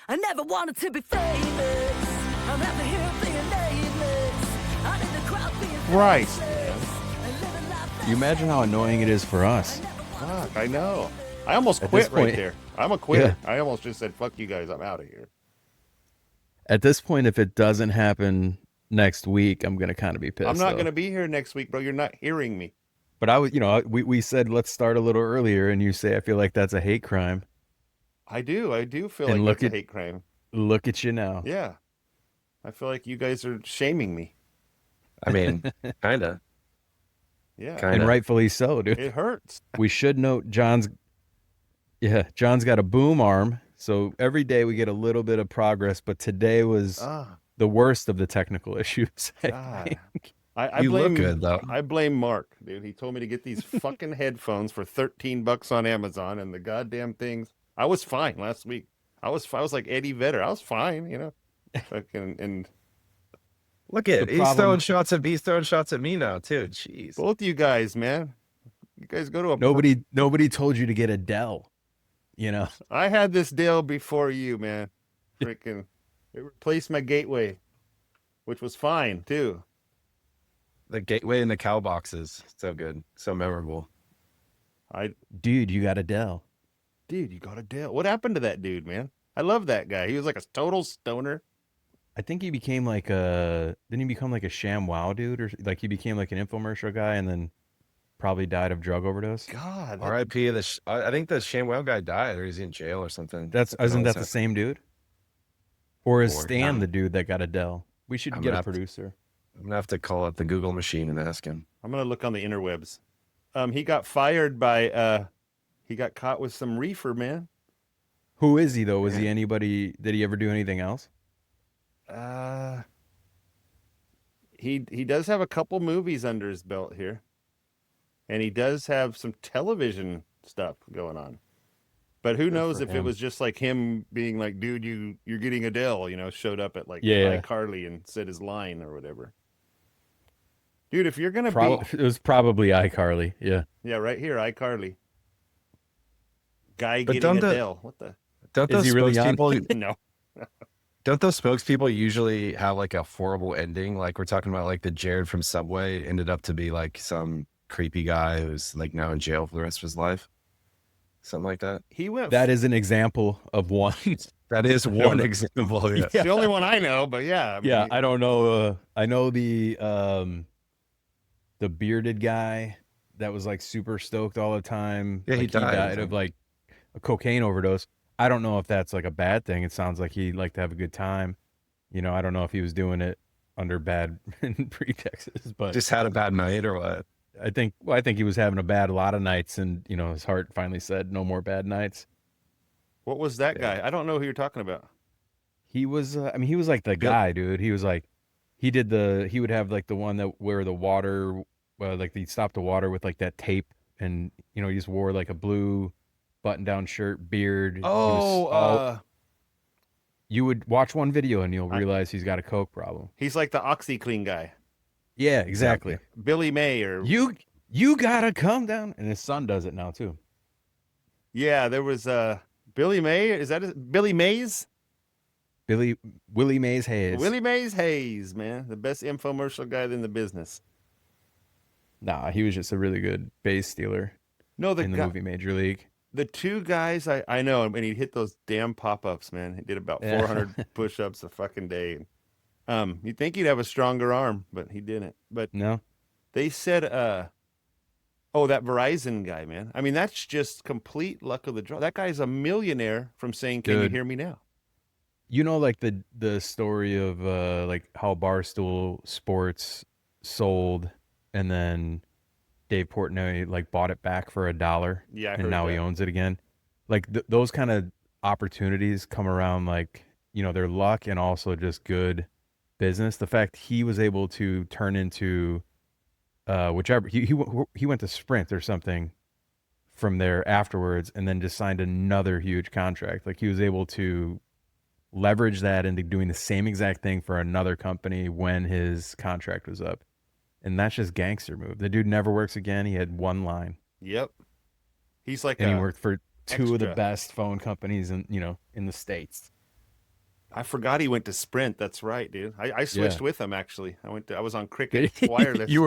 I never wanted to be famous. I'm happy here being nameless. I'm in the crowd being Christ, famous. You imagine how annoying it is for us. Fuck, I know. I almost At quit this right point- there. I'm a quitter. Yeah. I almost just said, fuck you guys, I'm out of here. At this point, if it doesn't happen next week, I'm gonna kind of be pissed. I'm not though. going to be here next week, bro. You're not hearing me. But I was, we said let's start a little earlier, and you say I feel like that's a hate crime. I do feel And like look that's at- a hate crime. Look at you now. Yeah. I feel like you guys are shaming me. I mean, kind of. Yeah. Kinda. And rightfully so, dude. It hurts. We should note John's got a boom arm, so every day we get a little bit of progress. But today was Ah, the worst of the technical issues. I God. think. I You blame, look good, though. I blame Mark, dude. He told me to get these fucking headphones for $13 on Amazon, and the goddamn things. I was fine last week. I was like Eddie Vedder. I was fine, you know. Fucking, and Look at The he's problem- throwing shots at he's throwing shots at me now too. Jeez. both you guys, man. You guys go to a Nobody told you to get a Dell. You know, I had this deal before you, man. Freaking, it replaced my gateway, which was fine too. The gateway and the cow boxes. So good. So memorable. dude, you got a Dell. Dude, you got a deal. What happened to that dude, man? I love that guy. He was like a total stoner. I think he became like didn't he become like a ShamWow dude, or like he became like an infomercial guy and then probably died of drug overdose? God, that- R.I.P. I think the ShamWow guy died, or he's in jail or something. Isn't that the same dude? Or is Or Stan not. the dude that got a Dell? We should I'm get gonna a have to- producer. I'm gonna have to call up the Google machine and ask him. I'm gonna look on the interwebs. He got fired by he got caught with some reefer, man. Who is he though? Was he anybody? Did he ever do anything else? He does have a couple movies under his belt here. And he does have some television stuff going on. But who knows for if it him. was just like him being like, dude, you're getting Adele, you know, showed up at like Yeah. iCarly and said his line or whatever. Dude, if you're gonna It was probably iCarly. Yeah. yeah, right here, iCarly. Guy But getting don't the- Adele. What the Don't Is those he really on? spokespeople no. don't those spokespeople usually have like a horrible ending? Like we're talking about like the Jared from Subway ended up to be like some creepy guy who's like now in jail for the rest of his life. Something like that. He went That is an example of one. That is one example. Yeah. it's the only one I know, but yeah. I mean, Yeah, I don't know. I know the bearded guy that was like super stoked all the time. Yeah, he Like, died, I died think. of like a cocaine overdose. I don't know if that's like a bad thing. It sounds like he liked to have a good time. You know, I don't know if he was doing it under bad pretexts, but Just had a bad night or what? I think he was having a lot of nights, and you know, his heart finally said no more bad nights. what was that guy? I don't know who you're talking about. He was, he was like the guy, dude. He was like, he would have like the one that where the water, like he'd stop the water with like that tape, and you know, he just wore like a blue button-down shirt, beard. He was all- you would watch one video and you'll realize he's got a coke problem. He's like the OxyClean guy. Yeah, exactly. Billy May or You gotta come down, and his son does it now too. yeah, there was Billy May. Is that Billy Mays? Willie Mays Hayes. Willie Mays Hayes, man, the best infomercial guy in the business. Nah, he was just a really good base stealer No, in the movie Major League. the two guys I know, and he'd hit those damn pop-ups, man. He did about Yeah. 400 push-ups a fucking day. You'd think he'd have a stronger arm, but he didn't. But No, they said, oh, that Verizon guy, man. I mean, that's just complete luck of the draw. That guy's a millionaire from saying, "Can you Dude. hear me now?" you know, like the story of like how Barstool Sports sold, and then Dave Portnoy like bought it back for $1. Yeah, I and heard now he that. owns it again. Like those kind of opportunities come around, like, you know, their luck and also just good business. The fact he was able to turn into whichever he went to Sprint or something from there afterwards, and then just signed another huge contract. Like he was able to leverage that into doing the same exact thing for another company when his contract was up. And that's just gangster move. The dude never works again. He had one line, Yep. He's like and he a- worked for two of the extra. best phone companies in the States. I forgot he went to Sprint. That's right, dude. I switched with him actually. I was on Cricket You Wireless. you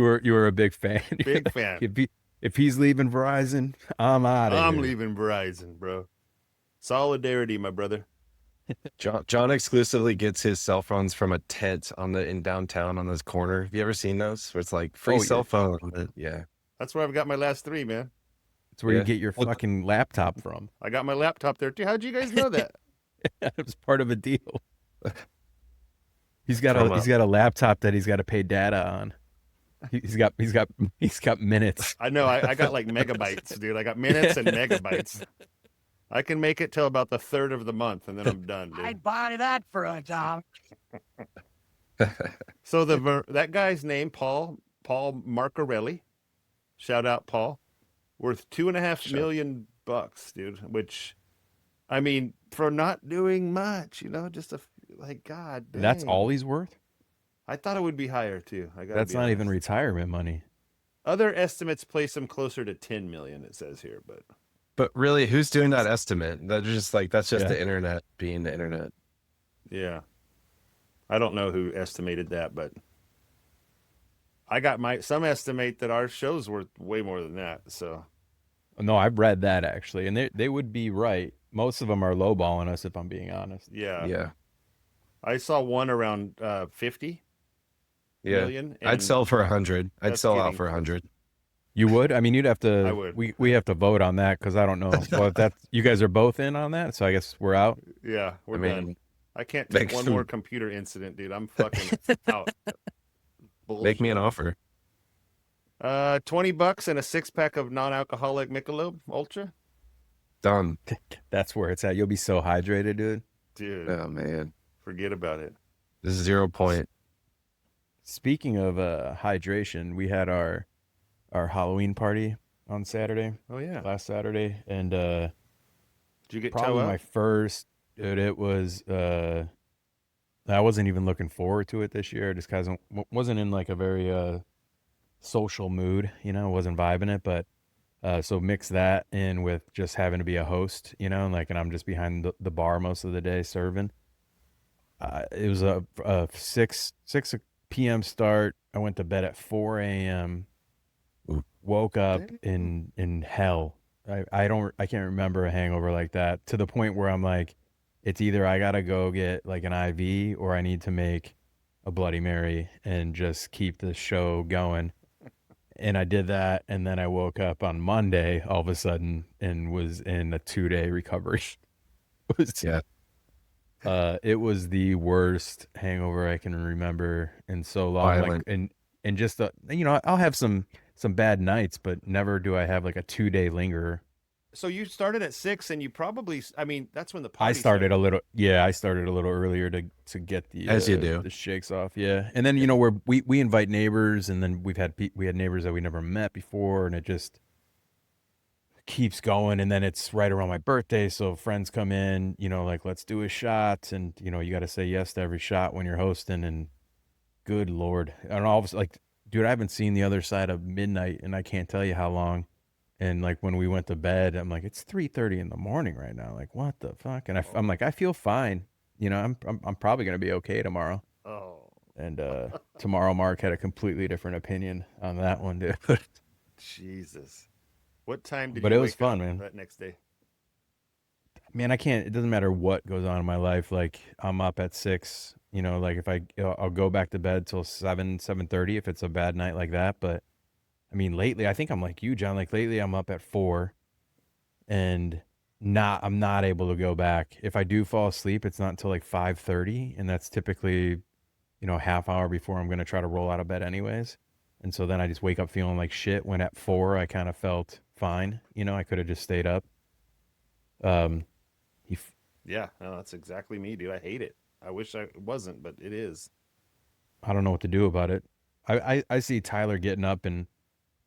were a big fan. Big fan. If he's leaving Verizon, I'm out of here. I'm leaving Verizon, bro. Solidarity, my brother. John exclusively gets his cell phones from a tent in downtown on this corner. Have you ever seen those? Where it's like free cell phone. Yeah. That's where I've got my last 3, man. It's where you get your fucking laptop from. I got my laptop there too. How'd you guys know that? It was part of a deal. He's got a laptop that he's got to pay data on. He's got minutes. I know. I got like megabytes, dude. I got minutes and megabytes. I can make it till about the 3rd of the month, and then I'm done, dude. I'd buy that for a dollar. So that guy's name, Paul Marcarelli. Shout out, Paul. Worth $2.5 million, dude. Which, I mean, for not doing much, just God dang. That's all he's worth? I thought it would be higher too. That's not even retirement money. Other estimates place him closer to 10 million. It says here, But really, who's doing that estimate? That's just the internet being the internet. Yeah, I don't know who estimated that, but I got some estimate that our show's worth way more than that. So, no, I've read that actually, and they would be right. Most of them are lowballing us, if I'm being honest. Yeah. I saw one around 50 million. I'd sell for 100. I'd sell out for 100. You would? I mean, you'd have to. I would. We have to vote on that because I don't know. Well, if you guys are both in on that, so I guess we're out. Yeah, we're done. I can't take one more computer incident, dude. I'm fucking out. Bullshit. Make me an offer. $20 and a 6-pack of non-alcoholic Michelob Ultra. Done. That's where it's at. You'll be so hydrated, dude. Dude. Oh man. Forget about it. This is 0 point. Speaking of hydration, we had our Halloween party on Saturday. Oh yeah, last Saturday, and did you get probably my first? Dude, it was. I wasn't even looking forward to it this year. Just because I wasn't in like a very social mood, wasn't vibing it. But so mix that in with just having to be a host, and I'm just behind the bar most of the day serving. It was a 6 p.m. start. I went to bed at 4 a.m. Woke up in hell. I can't remember a hangover like that, to the point where I'm like, it's either I gotta go get like an IV or I need to make a Bloody Mary and just keep the show going. And I did that, and then I woke up on Monday all of a sudden and was in a 2-day recovery. It was the worst hangover I can remember in so long. Like, and just I'll have some bad nights, but never do I have like a 2-day lingerer. So you started at 6, and you probably, that's when the party I started a little earlier to get the as you do the shakes off. Yeah, and then we invite neighbors, and then we had neighbors that we never met before, and it just keeps going. And then it's right around my birthday, so friends come in, like, let's do a shot, and you got to say yes to every shot when you're hosting. And good Lord, and all of a sudden, like, dude, I haven't seen the other side of midnight, and I can't tell you how long. And like when we went to bed, I'm like, it's 3:30 in the morning right now. Like, what the fuck? And I'm like, I feel fine. I'm probably gonna be okay tomorrow. Oh. And tomorrow, Mark had a completely different opinion on that one, dude. Jesus. What time did but you it was wake fun, up man. that next day? Man, I can't. It doesn't matter what goes on in my life. Like, I'm up at 6. Like if I'll go back to bed till 7:30 if it's a bad night like that. But I mean, lately, I think I'm like you, John. Like lately, I'm up at 4, and I'm not able to go back. If I do fall asleep, it's not until like 5:30, and that's typically, half hour before I'm gonna try to roll out of bed anyways. And so then I just wake up feeling like shit. When at 4, I kind of felt fine. I could have just stayed up. Yeah, no, that's exactly me, dude. I hate it. I wish I wasn't, but it is. I don't know what to do about it. I see Tyler getting up and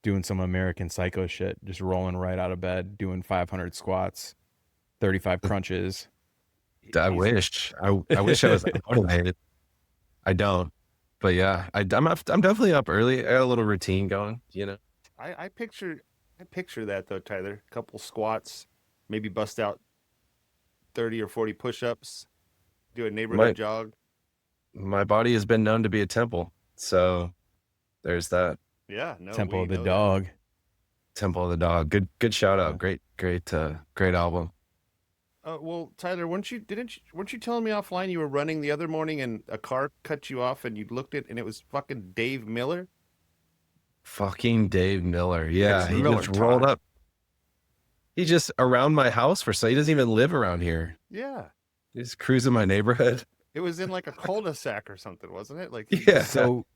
doing some American Psycho shit, just rolling right out of bed, doing 500 squats, 35 crunches. I wish I wish I was motivated. I don't, but yeah, I'm definitely up early. I got a little routine going, I picture that though, Tyler. A couple squats, maybe bust out 30 or 40 push-ups, do a neighborhood jog. My body has been known to be a temple, so there's that. Yeah, no, Temple we of the know Dog. Temple of the Dog. Good shout out. Great album. Well, Tyler, weren't you telling me offline you were running the other morning and a car cut you off and you looked at and it was fucking Dave Miller? Fucking Dave Miller. Yeah, It's he Miller just rolled up. He's just around my house he doesn't even live around here. Yeah. He's cruising my neighborhood. It was in like a cul-de-sac or something, wasn't it? Like Yeah. So,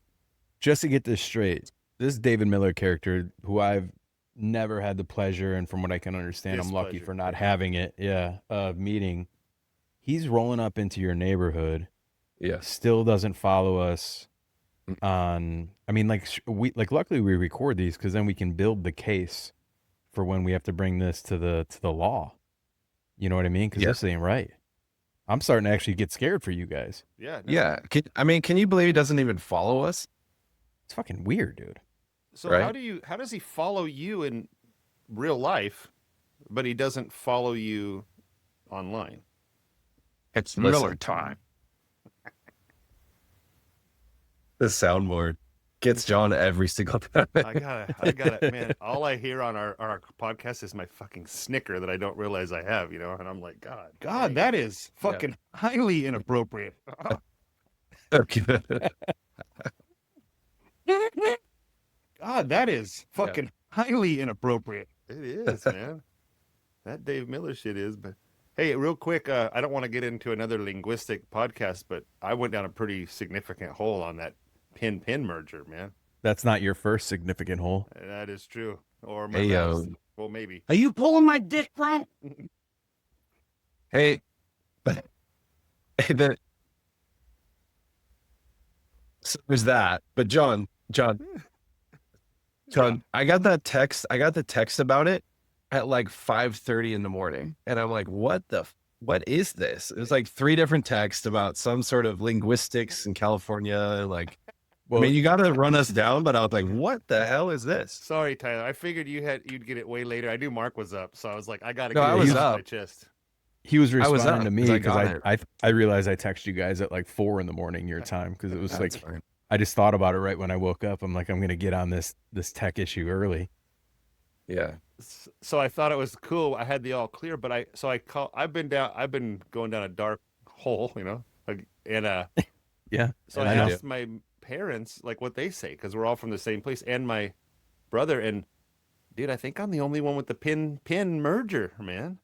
just to get this straight, this David Miller character, who I've never had the pleasure, and from what I can understand, I'm lucky Displeasure. for not having it, meeting, he's rolling up into your neighborhood, Yes. still doesn't follow us on, I mean, luckily we record these because then we can build the case for when we have to bring this to the law. You know what I mean? Because this ain't right. I'm starting to actually get scared for you guys. Yeah. No. Yeah. Can you believe he doesn't even follow us? It's fucking weird, dude. So Right? how does he follow you in real life, but he doesn't follow you online? It's Listen. Miller time. The soundboard gets John every single time. I gotta, man. All I hear on our podcast is my fucking snicker that I don't realize I have, you know. And I'm like, God, God, that is fucking highly inappropriate. Okay. God, that is fucking highly inappropriate. it is, man. That Dave Miller shit is. But hey, real quick, I don't want to get into another linguistic podcast, but I went down a pretty significant hole on that pin merger, man. That's not your first significant hole. That is true. Or my Hey, last. Well, maybe. Are you pulling my dick, bro? Hey, but so there's that. But John, I got that text. I got the text about it at like 5:30 in the morning, and I'm like, what is this? It was like 3 different texts about some sort of linguistics in California. Like, Well, I mean, you got to run us down, but I was like, what the hell is this? Sorry, Tyler. I figured you'd get it way later. I knew Mark was up, so I was like, I gotta No, get I it was off my up. chest. he was I was responding up to me 'cause I because got I realized I texted you guys at like 4 in the morning your time because it was That's like fine. I just thought about it right when I woke up. I'm like, I'm gonna get on this tech issue early. Yeah. So I thought it was cool. I had the all clear, but I've been going down a dark hole, you know, like, and Yeah. so and I I know. asked my parents like what they say because we're all from the same place, and my brother. And dude, I think I'm the only one with the pin merger, man.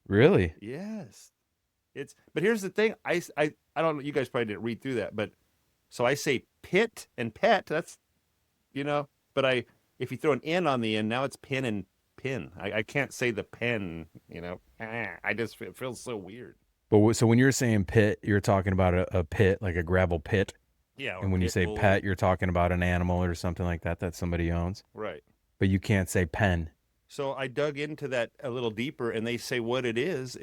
Really? Yes, but here's the thing. I don't know. You guys probably didn't read through that, but so I say pit and pet. That's, you know, but if you throw an N on the end, now it's pin and pin. I can't say the pen, you know. It feels so weird. But so when you're saying pit, you're talking about a pit, like a gravel pit. Yeah. And when you say pet, you're talking about an animal or something like that somebody owns. right. But you can't say pen. So I dug into that a little deeper, and they say what it is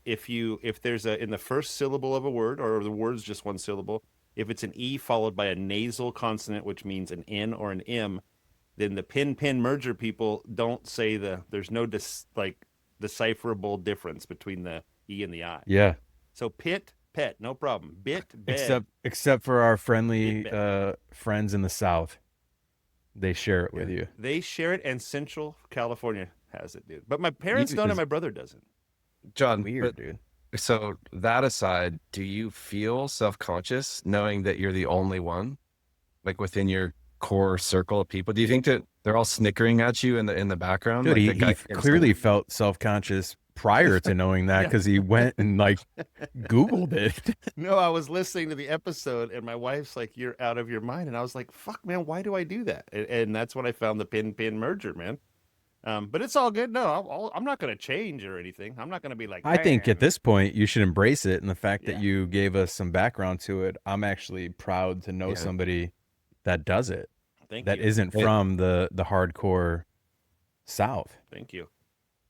if there's in the first syllable of a word, or the word's just one syllable, if it's an E followed by a nasal consonant, which means an N or an M, then the pin merger people don't say there's no decipherable difference between the E and the I. Yeah. So pet, no problem. Bit, bed. Except for our friendly Bit friends in the South. They share it with you. They share it, and Central California has it, dude. But my parents don't, and my brother doesn't. John, Weird, dude. So that aside, do you feel self-conscious knowing that you're the only one, like within your core circle of people? Do you think that they're all snickering at you in the background? Dude, Like he the guy clearly felt self-conscious prior to knowing that because he went and like Googled it. No, I was listening to the episode, and my wife's like, "You're out of your mind," and I was like, "Fuck, man, why do I do that?" And that's when I found the pin merger, man. But it's all good. No, I'm not going to change or anything. I'm not going to be like. I think "Man." at this point you should embrace it, and the fact Yeah. that you gave us some background to it, I'm actually proud to know somebody that does it. Thank That you. isn't from the hardcore South. Thank you.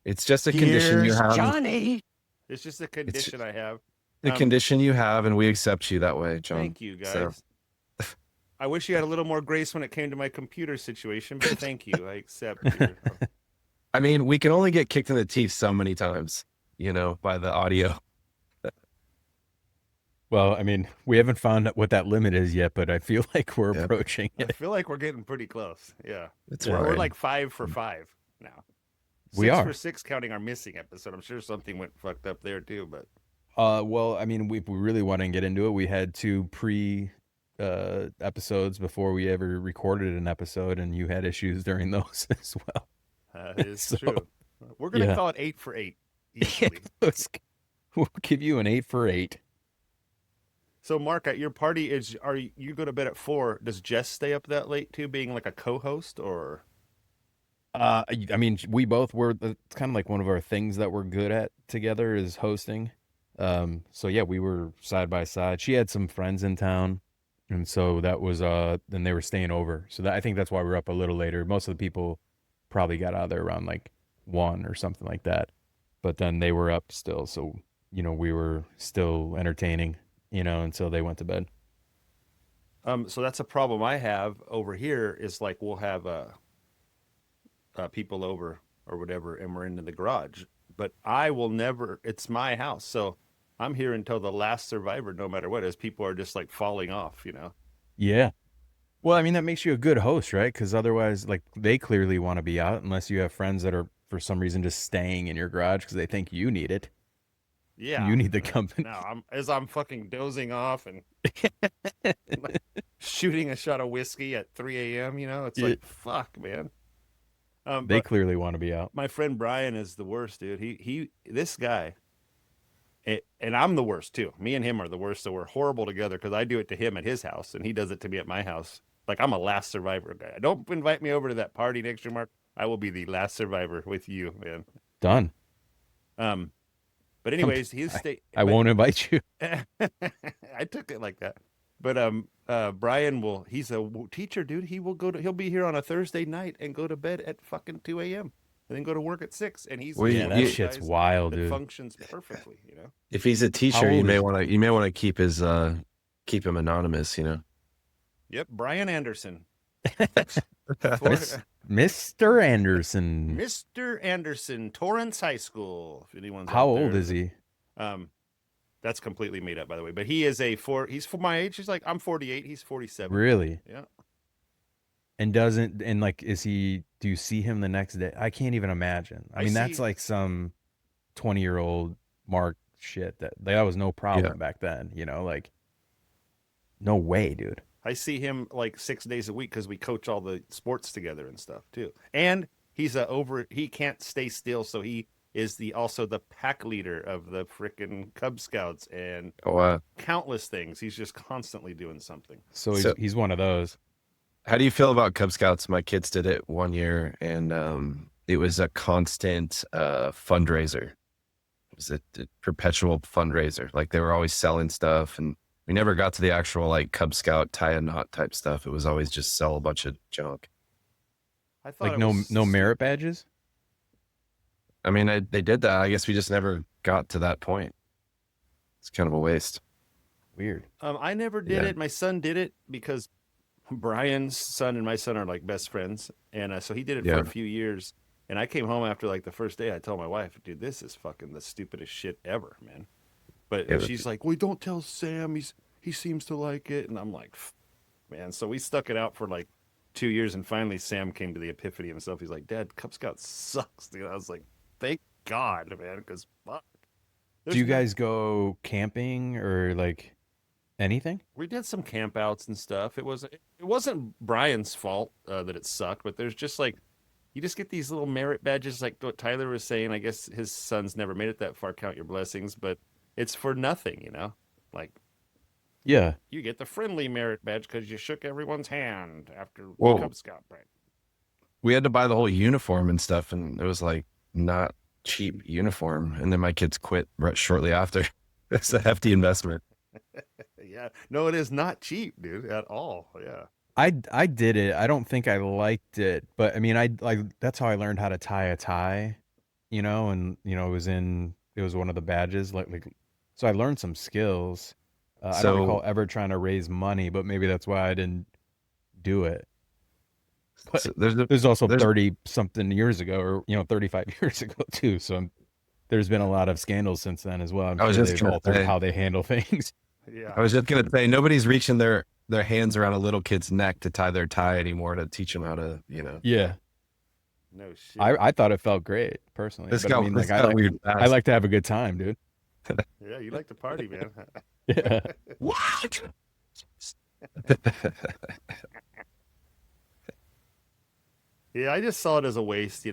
It's just a condition you Here's have. Johnny. It's just a condition I have. The condition you have, and we accept you that way, John. Thank you, guys. So- I wish you had a little more grace when it came to my computer situation, but thank you. I accept your. I mean, we can only get kicked in the teeth so many times. by the audio. Well, I mean, we haven't found out what that limit is yet, but I feel like we're Yep. approaching I it. feel like we're getting pretty close. Yeah. It's Yeah. We're fine. like 5 for 5 now. We 6 are. for 6 counting our missing episode. I'm sure something went fucked up there too, but Well, I mean, we really want to get into it. We had 2 episodes before we ever recorded an episode, and you had issues during those as well. that is So, true. We're going to yeah. call it 8 for 8 easily. We'll give you an 8 for 8. So, Mark, at your party, you go to bed at 4? Does Jess stay up that late too, being like a co-host, or? I mean, we both were. It's kind of like one of our things that we're good at together is hosting. So yeah, we were side by side. She had some friends in town, and so that was then they were staying over. So I think that's why we're up a little later. Most of the people probably got out of there around like 1 or something like that. But then they were up still, so we were still entertaining, until they went to bed. So that's a problem I have over here. Is like we'll have people over or whatever, and we're into the garage. But I will never. It's my house, so I'm here until the last survivor, no matter what. As people are just like falling off, Yeah. Well, I mean, that makes you a good host, right? Because otherwise, like, they clearly want to be out unless you have friends that are, for some reason, just staying in your garage because they think you need it. Yeah, You need the company. Now I'm fucking dozing off and like, shooting a shot of whiskey at 3 a.m. It's Yeah. like fuck, man. They But clearly want to be out. my friend Brian is the worst, dude. This guy, and I'm the worst too. Me and him are the worst, so we're horrible together because I do it to him at his house and he does it to me at my house. Like I'm a last survivor guy. Don't invite me over to that party next year, Mark. I will be the last survivor with you, man. Done. But anyways, I won't invite you. I took it like that. But Brian he's a teacher, dude. He'll be here on a Thursday night and go to bed at fucking 2 a.m. and then go to work at 6. And he's Well, Yeah, one that of those shit's guys wild, that dude. functions perfectly, If he's a teacher, old you may is- want to keep his keep him anonymous. Yep, Brian Anderson. Miss- Mr. Anderson. Mr. Anderson, Torrance High School. If anyone's How out there. old is he? That's completely made up, by the way. But he's for my age. He's like, I'm 48. He's 47. Really? Yeah. And do you see him the next day? I can't even imagine. I I mean, that's see- like some 20-year-old Mark shit that was no problem Yeah. back then, like, no way, dude. I see him like 6 days a week because we coach all the sports together and stuff too. And he's he can't stay still, so he is also the pack leader of the frickin' Cub Scouts and countless things. He's just constantly doing something. So So- he's one of those. How do you feel about Cub Scouts? My kids did it one year, and it was a constant fundraiser. It was a perpetual fundraiser. Like they were always selling stuff, and we never got to the actual like Cub Scout tie a knot type stuff. It was always just sell a bunch of junk. I thought Like it no was merit badges? I mean, they did that. I guess we just never got to that point. It's kind of a waste. Weird. I never did Yeah. it. My son did it because Brian's son and my son are like best friends, and so he did it for Yeah. a few years. And I came home after like the first day. I told my wife, "Dude, this is fucking the stupidest shit ever, man." But Yeah, but- she's like, "Well, don't tell Sam. He seems to like it." And I'm like, "Man." So we stuck it out for like 2 years, and finally Sam came to the epiphany himself. He's like, "Dad, Cub Scouts sucks, dude." I was like, "Thank God, man," because fuck. Do you There's no- guys go camping or like anything? We did some campouts and stuff. It wasn't Brian's fault that it sucked, but there's just like you just get these little merit badges, like what Tyler was saying. I guess his son's never made it that far. Count your blessings, but it's for nothing, Like Yeah. you get the friendly merit badge because you shook everyone's hand after Whoa. Cub Scout break. We had to buy the whole uniform and stuff, and it was like not cheap uniform. And then my kids quit right shortly after. It's a hefty investment. Yeah, no, it is not cheap, dude, at all. Yeah, I did it. I don't think I liked it, but I mean, that's how I learned how to tie a tie, and it was one of the badges, like so I learned some skills. I don't So- recall ever trying to raise money, but maybe that's why I didn't do it. But So it was also there's- 30 something years ago, or 35 years ago too. So there's been a lot of scandals since then as well. I'm I was sure just they've gonna altered say- how they handle things. Yeah. I was just gonna say nobody's reaching their hands around a little kid's neck to tie their tie anymore to teach them how to, Yeah. No shit. I thought it felt great personally. This But I got, mean, this like, got weird. I like to have a good time, dude. Yeah, you like to party, man. Yeah. What? Yeah, I just saw it as a waste,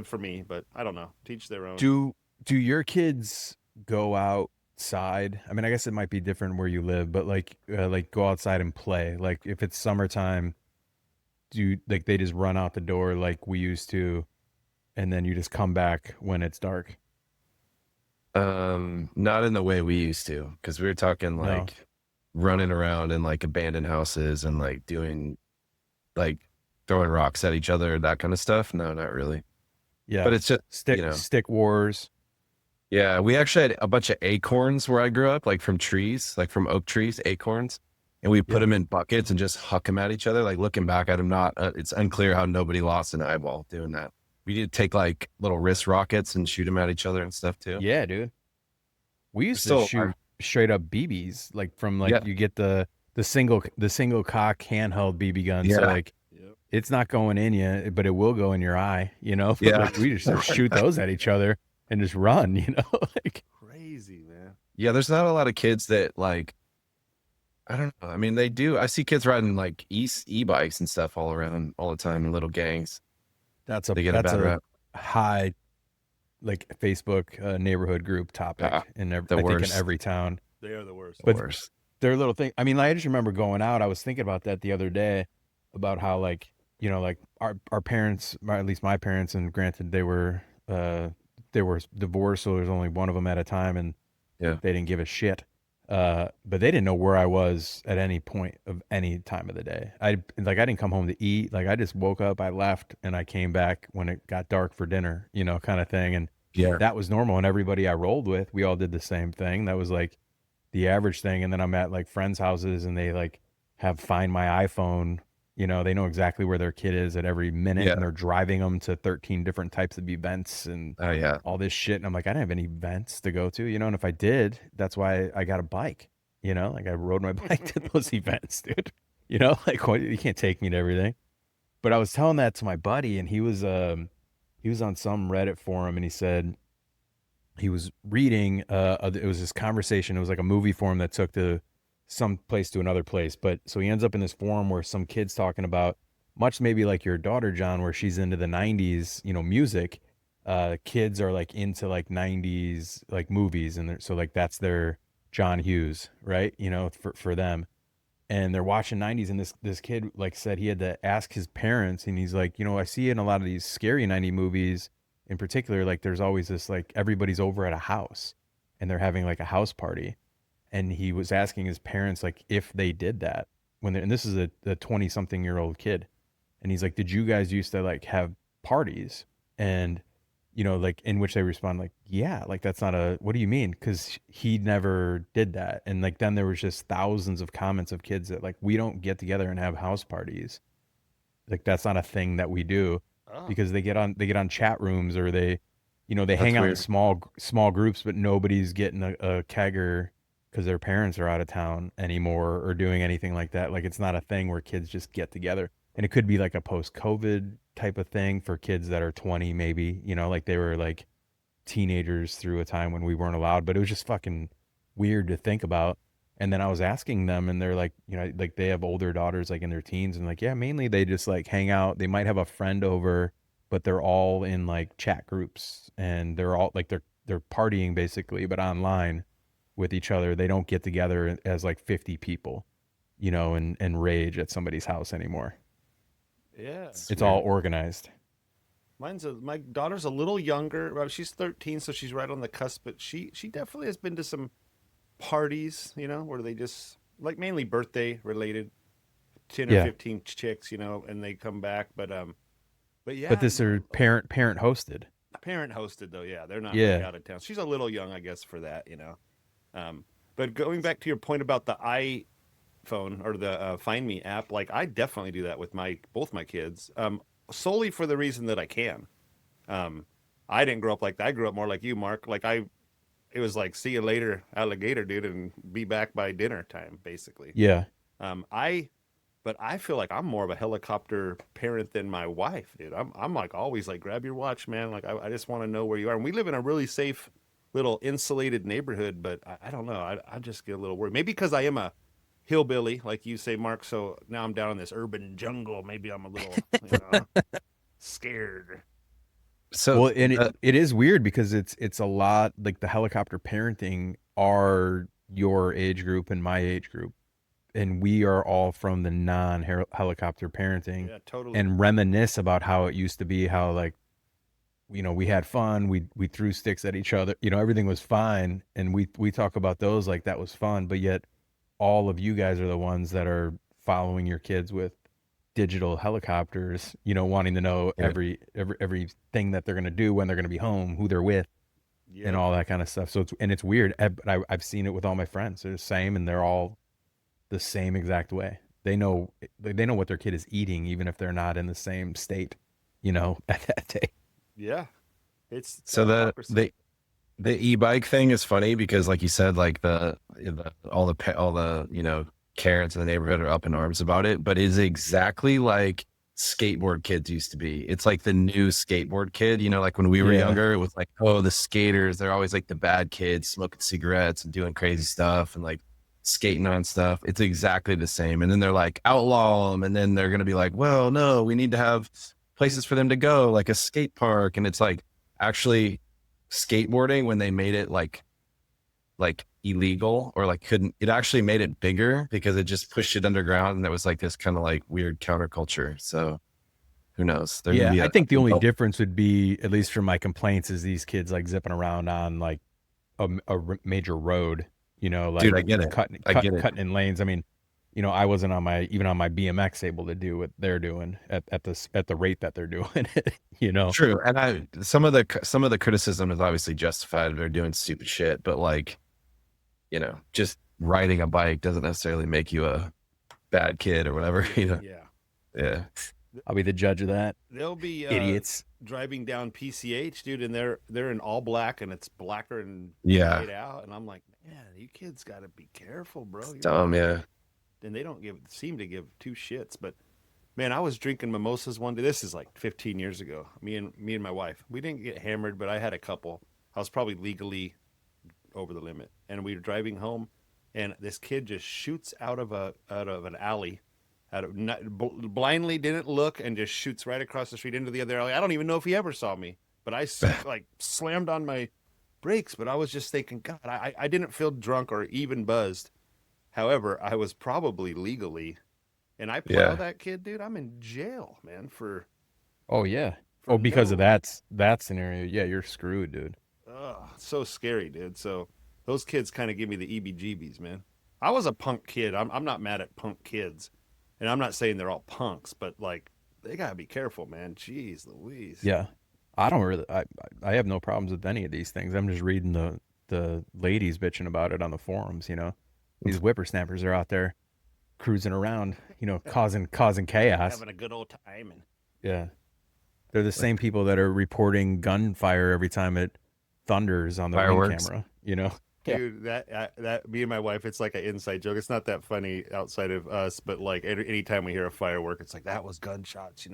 for me. But I don't know. Teach their own. Do your kids go outside? I mean, I guess it might be different where you live, but like go outside and play. Like if it's summertime, like they just run out the door like we used to, and then you just come back when it's dark? Not in the way we used to, because we were talking like running around in like abandoned houses and like doing like throwing rocks at each other, that kind of stuff. No, not really. Yeah. But it's just stick wars. Yeah, we actually had a bunch of acorns where I grew up, like from trees, like from oak trees, acorns, and we put them in buckets and just huck them at each other. Like looking back at them, it's unclear how nobody lost an eyeball doing that. We did take like little wrist rockets and shoot them at each other and stuff too. Yeah, dude. We used Still to shoot straight up BBs, like from like you get the single cock handheld BB gun. So like it's not going in you, but it will go in your eye, But like, we just shoot those at each other and just run, like Crazy, man. Yeah, there's not a lot of kids that like, I don't know. I mean, they do. I see kids riding like e-bikes and stuff all around all the time in little gangs. That's They get a bad rap. high like Facebook neighborhood group topic in I think in every town. They are the worst. But their little thing. I mean, I just remember going out. I was thinking about that the other day about how like like our parents, or at least my parents, and granted they were divorced, so there's only one of them at a time, and they didn't give a shit. But they didn't know where I was at any point of any time of the day. I didn't come home to eat. Like I just woke up, I left, and I came back when it got dark for dinner, kind of thing. And that was normal. And everybody I rolled with, we all did the same thing. That was like the average thing. And then I'm at like friends' houses and they like have Find My iPhone. They know exactly where their kid is at every minute, and they're driving them to 13 different types of events and all this shit. And I'm like, I don't have any events to go to, and if I did, that's why I got a bike, like I rode my bike to those events, dude, like you can't take me to everything. But I was telling that to my buddy, and he was on some Reddit forum, and he said he was reading, it was this conversation. It was like a movie forum that took to some place to another place. But so he ends up in this forum where some kid's talking about, much maybe like your daughter, John, where she's into the 90s, music. Kids are like into like 90s like movies, and so like that's their John Hughes, right? For them. And they're watching 90s, and this kid like said he had to ask his parents, and he's like, I see in a lot of these scary 90 movies in particular, like there's always this like everybody's over at a house and they're having like a house party. And he was asking his parents like if they did that and this is a 20-something-year-old kid, and he's like, did you guys used to like have parties? And like in which they respond like, yeah, like that's not what do you mean? Because he never did that. And like then there was just thousands of comments of kids that like, we don't get together and have house parties, like that's not a thing that we do. Because they get on chat rooms, or they hang out in small groups, but nobody's getting a kegger because their parents are out of town anymore or doing anything like that. Like it's not a thing where kids just get together. And it could be like a post-COVID type of thing for kids that are 20 maybe, like they were like teenagers through a time when we weren't allowed. But it was just fucking weird to think about. And then I was asking them, and they're like, like they have older daughters like in their teens, and like, yeah, mainly they just like hang out. They might have a friend over, but they're all in like chat groups, and they're all like they're partying basically, but online with each other. They don't get together as like 50 people, and rage at somebody's house anymore. Yeah. It's all organized. My daughter's a little younger. Well, she's 13, so she's right on the cusp, but she definitely has been to some parties, where they just like mainly birthday related, 10 or 15 chicks, and they come back. But yeah. But this are parent hosted. Parent hosted though, yeah. They're not really out of town. She's a little young, I guess, for that, But going back to your point about the iPhone or the Find Me app, like I definitely do that with both my kids, solely for the reason that I can. I didn't grow up like that. I grew up more like you, Mark. Like it was like, see you later, alligator, dude, and be back by dinner time, basically. Yeah. But I feel like I'm more of a helicopter parent than my wife, dude. I'm like always like, grab your watch, man. Like I just want to know where you are. And we live in a really safe little insulated neighborhood, but I don't know. I just get a little worried. Maybe because I am a hillbilly, like you say, Mark. So now I'm down in this urban jungle. Maybe I'm a little, scared. So Well, and it is weird because it's a lot like the helicopter parenting are your age group and my age group, and we are all from the non-helicopter parenting Yeah, totally. and reminisce about how it used to be, how like we had fun, we threw sticks at each other, everything was fine, and we talk about those like that was fun, but yet all of you guys are the ones that are following your kids with digital helicopters, wanting to know Yeah. everything that they're going to do, when they're going to be home, who they're with, Yeah. and all that kind of stuff. So it's weird. But I've seen it with all my friends. They're the same, and they're all the same exact way. They know what their kid is eating, even if they're not in the same state, at that day. Yeah. It's So hypocrisy. the e-bike thing is funny because, like you said, like all the Karens in the neighborhood are up in arms about it, but it's exactly like skateboard kids used to be. It's like the new skateboard kid, like when we were Yeah. younger, it was like, oh, the skaters, they're always like the bad kids smoking cigarettes and doing crazy stuff and like skating on stuff. It's exactly the same. And then they're like, outlaw them. And then they're going to be like, well, no, we need to have places for them to go, like a skate park. And it's like actually skateboarding, when they made it like illegal or like it actually made it bigger because it just pushed it underground, and it was like this kind of like weird counterculture. So who knows? There could be I think the only difference would be, at least from my complaints, is these kids like zipping around on like major road, like Dude, I get it. I get it. cutting in lanes. I mean, I wasn't even on my BMX able to do what they're doing at the rate that they're doing it, True. And some of the criticism is obviously justified. They're doing stupid shit, but like, just riding a bike doesn't necessarily make you a bad kid or whatever, Yeah. Yeah. I'll be the judge of that. They'll be Idiots. driving down PCH, dude, and they're in all black, and it's blacker and Yeah. laid out, and I'm like, man, you kids got to be careful, bro. You're Dumb, not-" yeah. And they don't seem to give two shits. But man, I was drinking mimosas one day. This is like 15 years ago. Me and my wife, we didn't get hammered, but I had a couple. I was probably legally over the limit, and we were driving home, and this kid just shoots out of an alley, blindly didn't look, and just shoots right across the street into the other alley. I don't even know if he ever saw me, but I like slammed on my brakes. But I was just thinking, God, I didn't feel drunk or even buzzed. However, I was probably legally, and I plow Yeah. that kid, dude. I'm in jail, man, for Oh yeah. For Because of no- that scenario. Yeah, you're screwed, dude. so scary, dude. So those kids kind of give me the EBGBs, man. I was a punk kid. I'm not mad at punk kids, and I'm not saying they're all punks, but like they gotta be careful, man. Jeez Louise. Yeah. I don't really I have no problems with any of these things. I'm just reading the ladies bitching about it on the forums, These whippersnappers are out there cruising around, causing chaos. Having a good old time, and Yeah. They're the same people that are reporting gunfire every time it thunders on the ring Fireworks. camera, Yeah. dude, that me and my wife, it's like an inside joke. It's not that funny outside of us, but like anytime we hear a firework, it's like that was gunshots,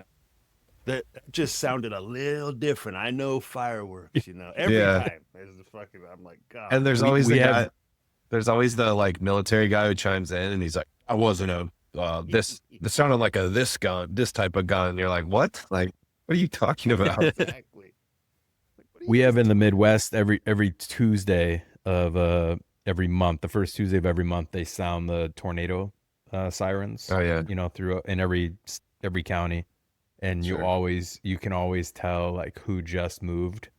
That just sounded a little different. I know fireworks, every Yeah. time. There's the fucking. I'm like, God. And there's We- always we the have- guy. There's always the like military guy who chimes in and he's like, I wasn't this sounded like this type of gun. And you're like, what? Like, what are you talking about? Exactly. Like, what are We you have in the Midwest every Tuesday of every month, the first Tuesday of every month, they sound the tornado sirens. Oh yeah. Through in every county, and Sure. you can always tell like who just moved,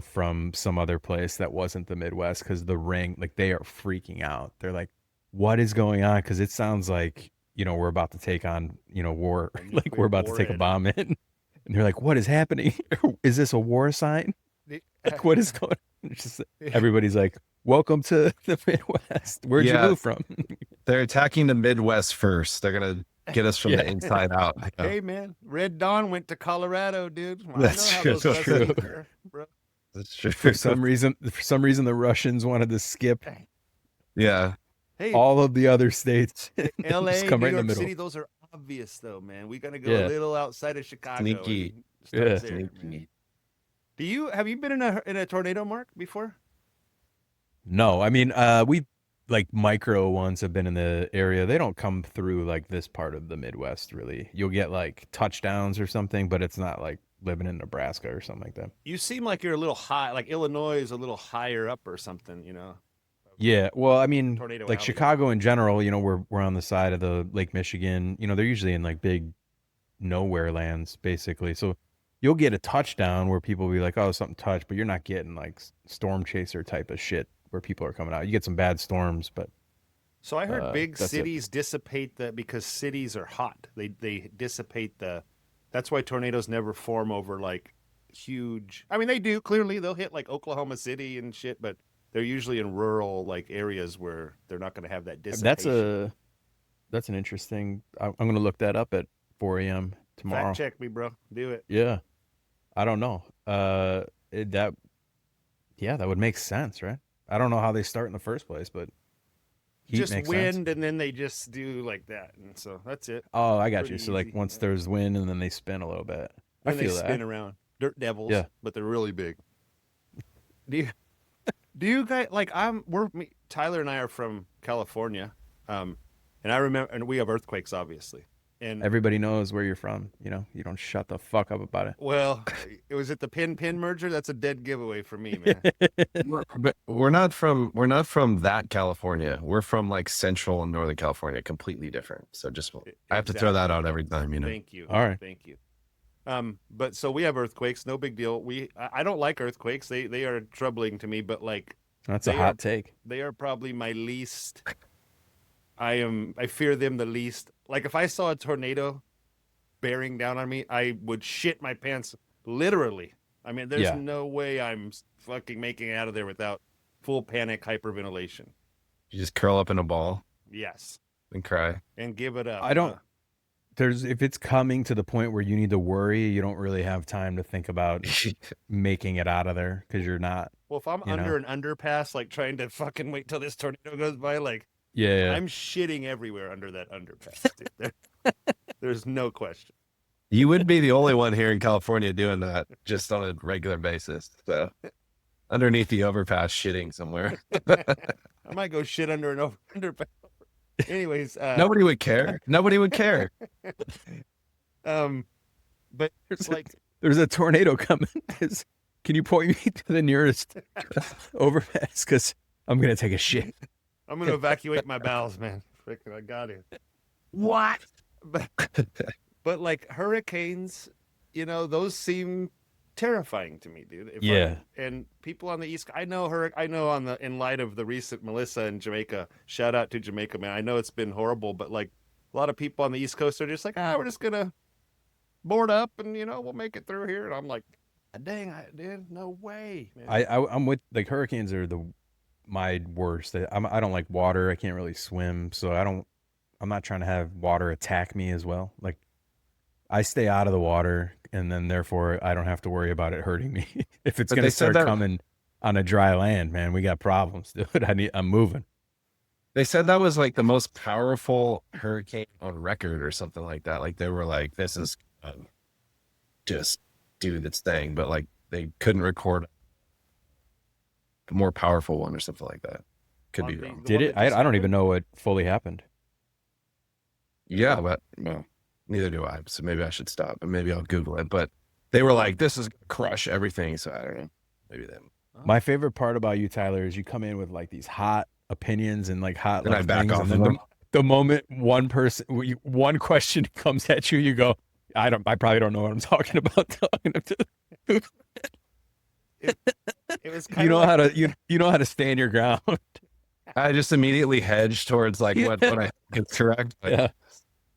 from some other place that wasn't the Midwest, because the ring, like they are freaking out. They're like, what is going on? Because it sounds like we're about to take on war, A like we're about to take a nuclear bomb in, and they're like, what is happening? Is this a war sign? Like, what is going on? It's just everybody's like, welcome to the Midwest. Where'd you Yeah. move from? They're attacking the Midwest first. They're gonna get us from the inside out. Hey man, Red Dawn went to Colorado, dude. I That's know how true. those That's Russians true. are, bro. That's true. For some reason, the Russians wanted to skip Yeah. Hey, all of the other states. L.A., Just come New right in the York middle. City, those are obvious though, man. We gotta go Yeah. a little outside of Chicago. Sneaky. and start Yeah. there, man. Sneaky. Have you been in a tornado, Mark, before? No, I mean, we like micro ones have been in the area. They don't come through like this part of the Midwest, really. You'll get like touchdowns or something, but it's not like living in Nebraska or something like that. You seem like you're a little high, like Illinois is a little higher up or something, you know? Yeah, well, I mean, Tornado like alley. Chicago in general, we're on the side of the Lake Michigan. They're usually in like big nowhere lands, basically. So you'll get a touchdown where people will be like, "Oh, something touched," but you're not getting like storm chaser type of shit where people are coming out. You get some bad storms, but So I heard big that's it. cities dissipate because cities are hot. They dissipate that's why tornadoes never form over like huge. I mean, they do clearly. They'll hit like Oklahoma City and shit, but they're usually in rural like areas where they're not going to have that dissipation. That's an interesting. I'm going to look that up at 4 a.m. tomorrow. Fact check me, bro. Do it. Yeah, I don't know. That would make sense, right? I don't know how they start in the first place, but heat Just makes wind, sense. and then they just do like that, and so that's it. Oh, I got you. Pretty So like easy, once yeah. there's wind, and then they spin a little bit. I And they feel spin that. around. Dirt devils. Yeah. But they're really big. Do you guys like? Tyler and I are from California, and I remember, and we have earthquakes, obviously. And Everybody knows where you're from. You don't shut the fuck up about it. well, it was at the Pin merger. That's a dead giveaway for me, man. But we're not from that California. We're from like central and northern California, completely different. So just I have to throw that out every time, Thank you. All right. Thank you. But so we have earthquakes. No big deal. I don't like earthquakes. They are troubling to me. But like That's a They hot are- take. they are probably my least. I fear them the least. Like if I saw a tornado bearing down on me, I would shit my pants literally. I mean, there's Yeah. no way I'm fucking making it out of there without full panic hyperventilation. You just curl up in a ball Yes, and cry. and give it up. I don't- If it's coming to the point where you need to worry, you don't really have time to think about making it out of there because you're not. Well, if I'm you under an underpass, like trying to fucking wait till this tornado goes by, like Yeah. I'm shitting everywhere under that underpass. Dude. There's no question. You would be the only one here in California doing that just on a regular basis. So underneath the overpass, shitting somewhere. I might go shit under an underpass. Anyways, Nobody would care. Nobody would care. but it's like There's a tornado coming. Can you point me to the nearest overpass? Because I'm gonna take a shit. I'm gonna evacuate my bowels, man. Freaking, I got it. What? But like hurricanes, those seem terrifying to me, dude. Yeah. And people on the East, I know in light of the recent Melissa in Jamaica, shout out to Jamaica, man. I know it's been horrible, but like a lot of people on the East Coast are just like, we're just gonna board up and we'll make it through here. And I'm like, dang, dude, no way, man. I'm with like hurricanes are my worst. I don't like water. I can't really swim, so I'm not trying to have water attack me as well. Like I stay out of the water, and then therefore I don't have to worry about it hurting me. If it's But gonna they said start that- coming on a dry land, man, we got problems, dude. I'm moving. They said that was like the most powerful hurricane on record or something like that. Like they were like, this is just do its thing, but like they couldn't record a more powerful one or something like that. Could be On the- wrong. the Did one it? that just I don't even happened? know what fully happened. Yeah, but well, neither do I. So maybe I should stop, but maybe I'll Google it. But they were like, this is gonna crush everything. So I don't know. Maybe then. My favorite part about you, Tyler, is you come in with like these hot opinions and like hot Then I like, back things, off and of then them. the moment one question comes at you, you go, I probably don't know what I'm talking about. It was kind You know of how to you know how to stand your ground. I just immediately hedge towards like what I think is correct. But Yeah.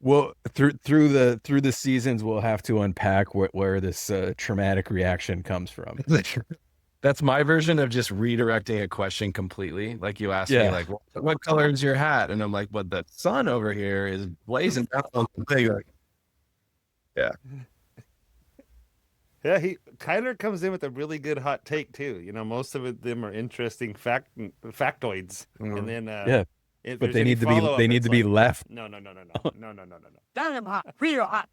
Well, through the seasons, we'll have to unpack where this traumatic reaction comes from. That's my version of just redirecting a question completely. Like you asked me, Yeah. like, what color is your hat? And I'm like, well, the sun over here is blazing down on the thing. Like, Yeah, Kyler comes in with a really good hot take too. You know, most of them are interesting factoids, and then Yeah. if But there's they any need to be follow-up, they need it's to be like, left. no. Damn hot, real hot.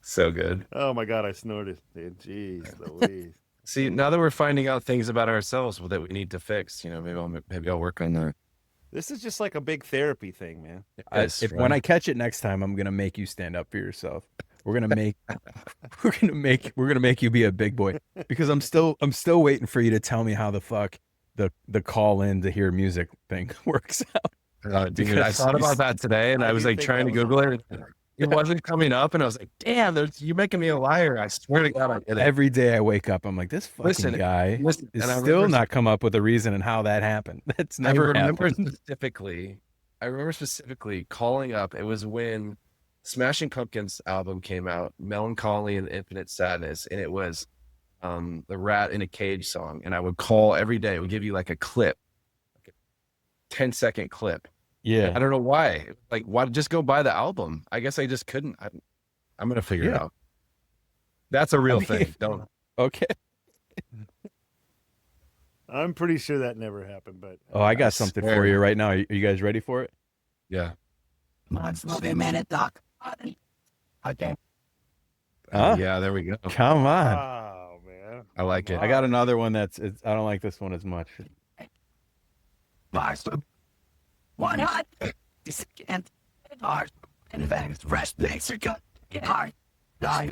so good. Oh my god, I snorted, dude. Jeez Louise. See, now that we're finding out things about ourselves that we need to fix, you know, maybe I'll work on that. This is just like a big therapy thing, man. Yes, When right. I catch it next time, I'm gonna make you stand up for yourself. We're gonna make you be a big boy, because I'm still waiting for you to tell me how the fuck the call in to hear music thing works out. Dude, I thought about that today, and I I was do like think trying to that was Google it. It wasn't coming up, and I was like, "Damn, you're making me a liar." I swear to God, I did it. Every day I wake up, I'm like, this fucking guy listen, is and I still remember- not come up with a reason and how that happened. That's never I remember happened. specifically calling up. It was when Smashing Pumpkins album came out, Melancholy and Infinite Sadness, and it was the Rat in a Cage song. And I would call every day. It would give you like a clip, like a 10-second clip. Yeah. I don't know why. Like, why just go buy the album? I guess I just couldn't. I'm gonna figure it out. That's a real thing. Don't. Okay. I'm pretty sure that never happened, but Oh, I got something for swear. you right now. Are you guys ready for it? Yeah. Months, movie, minute, doc. Okay. Huh? Yeah. There we go. Come on. oh man, I like it. I got another one I don't like this one as much. Bars. One hot. This again. Bars. And events. Fresh things are good. Get hard. Die.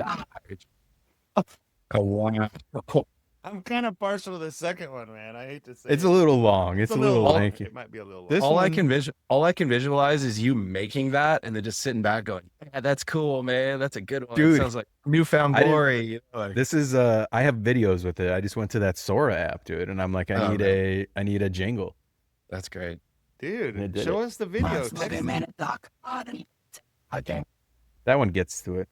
Oh, wow. I'm kind of partial to the second one, man. I hate to say It's it. a little long. It's a little long. lanky. It might be a little long. This all I one- can visualize is you making that and then just sitting back going, yeah, that's cool, man. That's a good one. Dude, It sounds like newfound I didn't- glory. You know, like, This is I have videos with it. I just went to that Sora app, dude, and I'm like, I need a jingle. that's great. Dude, They did show it. us the video. Months, Text movie, me. minute, doc. Okay. That one gets to it.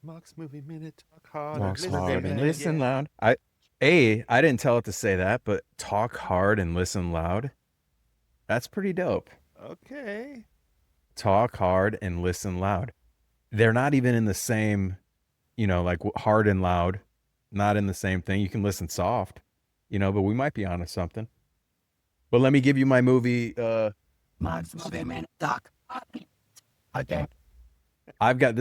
Mox movie minute talk hard. Talk listen hard and loud, listen yeah. loud. I didn't tell it to say that, but talk hard and listen loud. That's pretty dope. Okay. Talk hard and listen loud. They're not even in the same, like hard and loud, not in the same thing. You can listen soft, but we might be onto something. But let me give you my movie. Months, movie, minute, doc. Okay. I've got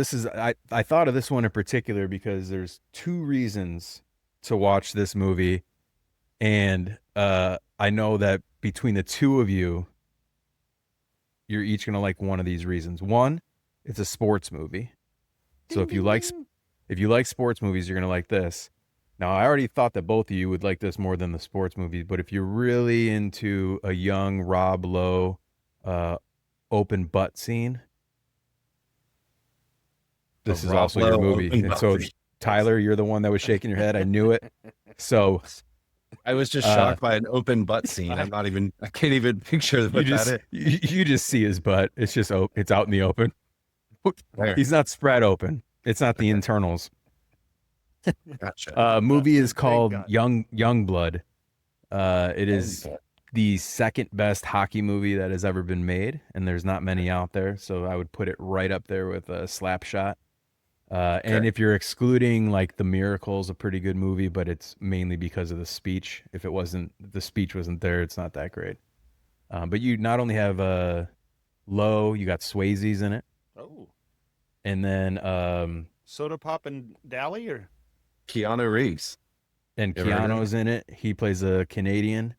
I thought of this one in particular because there's two reasons to watch this movie, and I know that between the two of you, you're each gonna like one of these reasons. One, it's a sports movie, so if you like sports movies, you're gonna like this. Now, I already thought that both of you would like this more than the sports movies, but if you're really into a young Rob Lowe open butt scene, this is Rob also your Lowe movie. open And butt so, scene. Tyler, you're the one that was shaking your head. I knew it. So I was just shocked by an open butt scene. I can't even picture what that is. you just see his butt. It's just it's out in the open. There. He's not spread open. It's not the internals. Gotcha. Movie is Thank called God. Young Blood. It is the second best hockey movie that has ever been made, and there's not many out there. So I would put it right up there with Slapshot. And if you're excluding like The Miracle's a pretty good movie, but it's mainly because of the speech. If the speech wasn't there, it's not that great. But you not only have Lowe, you got Swayze's in it, Oh, and then Soda Pop and Dally, or Keanu Reeves. and You ever heard of Keanu's in it. He plays a Canadian,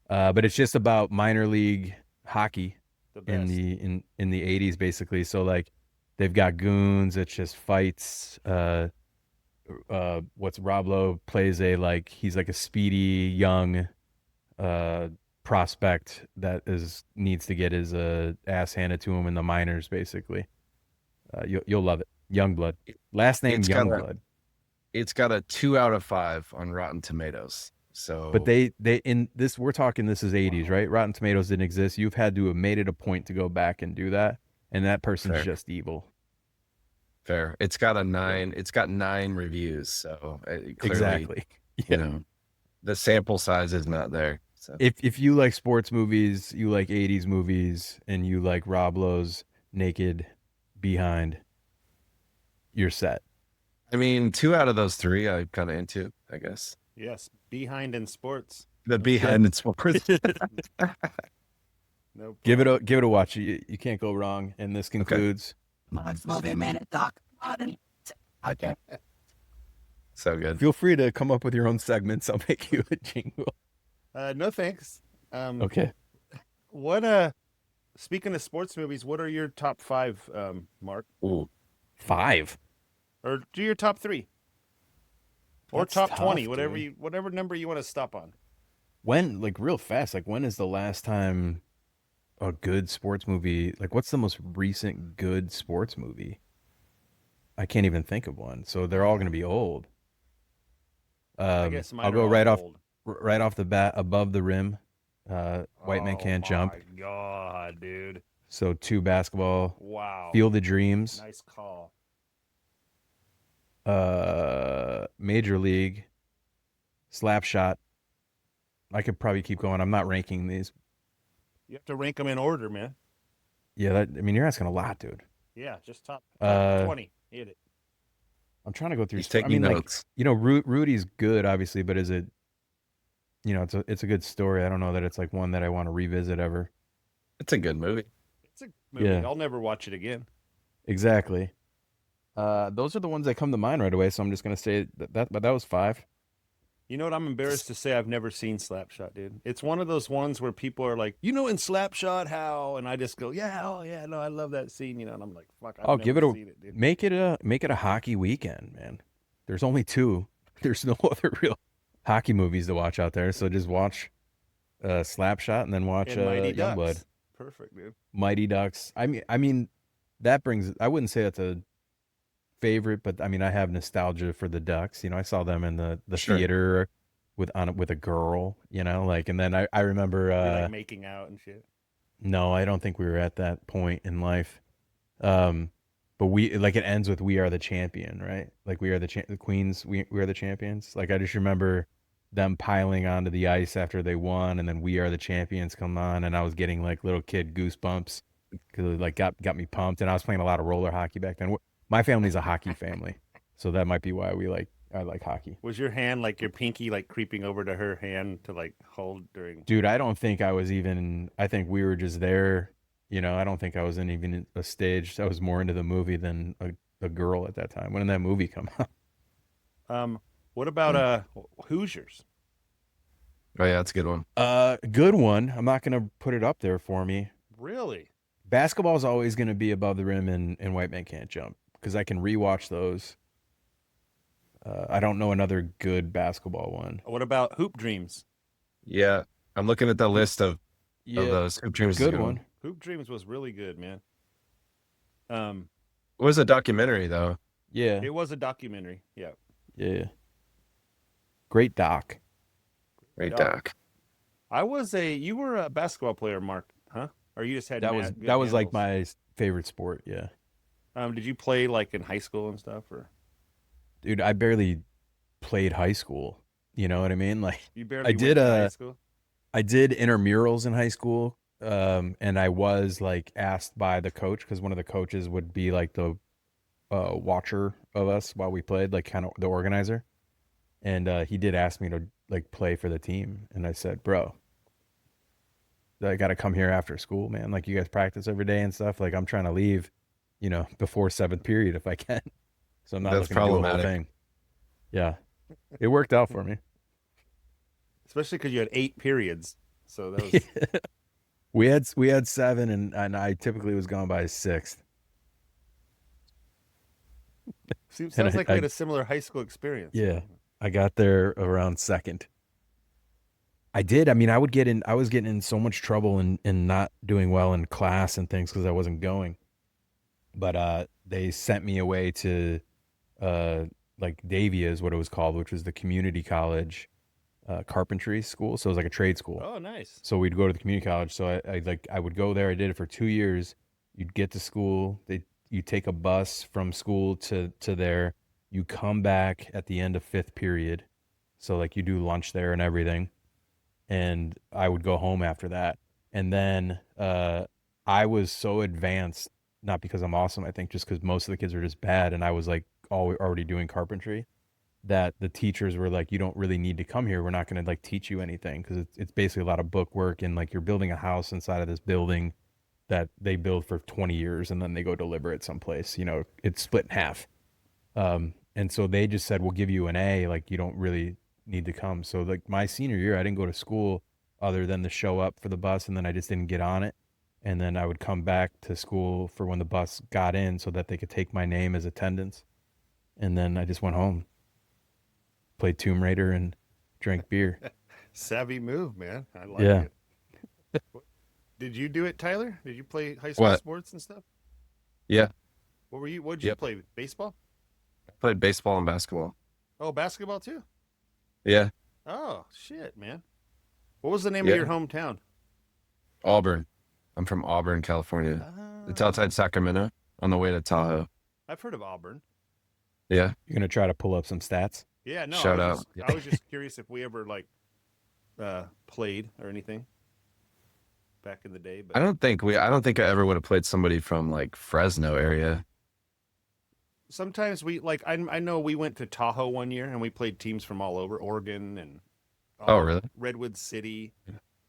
but it's just about minor league hockey the best. in the 80s, basically. So like they've got goons. It's just fights. What's Rob Lowe plays he's like a speedy young prospect that needs to get his ass handed to him in the minors, basically. You'll love it. Youngblood. Last name It's got a- Youngblood. It's got a 2 out of 5 on Rotten Tomatoes. So, But they in this, we're talking, this is 80s, right? Rotten Tomatoes didn't exist. You've had to have made it a point to go back and do that, and that person's Fair. just evil. Fair. It's got a 9. It's got 9 reviews. So clearly, Exactly. you Yeah. know, the sample size is not there. So If you like sports movies, you like 80s movies, and you like Rob Lowe's naked behind, you're set. I mean, 2 out of those 3 I'm kind of into, I guess. Yes, behind in sports. The behind and sports. No Give it problem. a watch. You can't go wrong. And this concludes. Months movie minute doc. Okay. So good. Feel free to come up with your own segments. I'll make you a jingle. No thanks. Okay. What speaking of sports movies, what are your top 5, Mark? Ooh. 5. Or do your top 3? Or That's top tough, 20, dude. whatever number you want to stop on. When, like, real fast, like, when is the last time a good sports movie, like, what's the most recent good sports movie? I can't even think of one. So they're all going to be old. I guess mine I'll are go all right old. off the bat, Above the Rim. White Man Can't Jump. Oh my god, dude. So 2 basketball. Wow. Field of Dreams. Nice call. Major League. Slapshot. I could probably keep going. I'm not ranking these. You have to rank them in order, man. Yeah, I mean, you're asking a lot, dude. Yeah, just top Uh, 20. Hit it. I'm trying to go through. He's I taking mean, like, notes. you know, Rudy's good, obviously, but is it? You know, it's a good story. I don't know that it's like one that I want to revisit ever. It's a good movie. It's a movie. Yeah. I'll never watch it again. Exactly. Those are the ones that come to mind right away. So I'm just gonna say but that was 5. You know what? I'm embarrassed to say I've never seen Slapshot, dude. It's one of those ones where people are like, you know, in Slapshot how, and I just go, yeah, oh yeah, no, I love that scene, you know, and I'm like, fuck, I've Oh, never give it a seen it, dude. make it a hockey weekend, man. There's only 2. There's no other real hockey movies to watch out there. So just watch Slapshot and then watch And Mighty Youngblood. Ducks. Perfect, dude. Mighty Ducks. I mean that brings, I wouldn't say that's a favorite, but I mean I have nostalgia for the Ducks. You know, I saw them in the Sure. theater with a girl, you know, like, and then I remember You're like making out and shit. no, I don't think we were at that point in life. But we, like, it ends with "We Are the Champion," right? Like, we are the Queens. We are the champions. Like, I just remember them piling onto the ice after they won, and then "We Are the Champions" come on, and I was getting like little kid goosebumps because it like got me pumped. And I was playing a lot of roller hockey back then. My family's a hockey family, so that might be why I like hockey. Was your hand like your pinky like creeping over to her hand to like hold during? Dude, I don't think I was even. I think we were just there. You know, I don't think I was in even a stage. I was more into the movie than a girl at that time. When did that movie come out? What about Hoosiers? Oh yeah, that's a good one. Good one. I'm not gonna put it up there for me. Really? Basketball is always gonna be Above the Rim and White Man Can't Jump because I can rewatch those. I don't know another good basketball one. What about Hoop Dreams? Yeah, I'm looking at the list of Yeah, those. Hoop Dreams is a good one. Hoop Dreams was really good, man. It was a documentary though. Yeah, It was a documentary. Yeah. yeah. Great doc. Great Doc. doc. You were a basketball player, Mark, huh? Or you just had That was like handles? my favorite sport. Yeah. Did you play like in high school and stuff, or Dude, I barely played high school. You know what I mean? Like, you barely I went did to high school? I did intramurals in high school. And I was like asked by the coach because one of the coaches would be like the watcher of us while we played, like kind of the organizer. And he did ask me to like play for the team, and I said, "Bro, I got to come here after school, man. Like, you guys practice every day and stuff. Like, I'm trying to leave, you know, before 7th period if I can. So I'm not That's looking to do the whole problematic. thing." Yeah, it worked out for me. Especially because you had 8 periods. So that was We had 7, and I typically was gone by 6th. sounds And like we had a similar high school experience. Yeah, I got there around 2nd. I did. I mean, I was getting in so much trouble and not doing well in class and things because I wasn't going. But they sent me away to like Davia is what it was called, which was the community college carpentry school. So it was like a trade school. Oh, nice. So we'd go to the community college. So I would go there. I did it for 2 years. You'd get to school. you take a bus from school to there. You come back at the end of 5th period. So like you do lunch there and everything. And I would go home after that. And then I was so advanced, not because I'm awesome, I think just because most of the kids are just bad. And I was like already doing carpentry, that the teachers were like, you don't really need to come here. We're not going to like teach you anything, because it's basically a lot of book work, and like you're building a house inside of this building that they build for 20 years and then they go deliver it someplace. You know, it's split in half. And so they just said, we'll give you an A, like you don't really need to come. So like my senior year, I didn't go to school other than to show up for the bus, and then I just didn't get on it. And then I would come back to school for when the bus got in so that they could take my name as attendance. And then I just went home, played Tomb Raider, and drank beer. Savvy move, man. I like Yeah. it. Did you do it, Tyler? Did you play high school What? sports and stuff? Yeah. What did you Yep. play? Baseball? I played baseball and basketball. Oh, basketball too? Yeah. Oh, shit, man. What was the name Yeah. of your hometown? Auburn. I'm from Auburn, California. It's outside Sacramento on the way to Tahoe. I've heard of Auburn. Yeah. You're going to try to pull up some stats? Yeah, no. Shout I out. was just, I was just curious if we ever like played or anything back in the day. But I don't think I ever would have played somebody from like Fresno area. sometimes we like I know we went to Tahoe one year and we played teams from all over Oregon and Oh, really? Redwood City,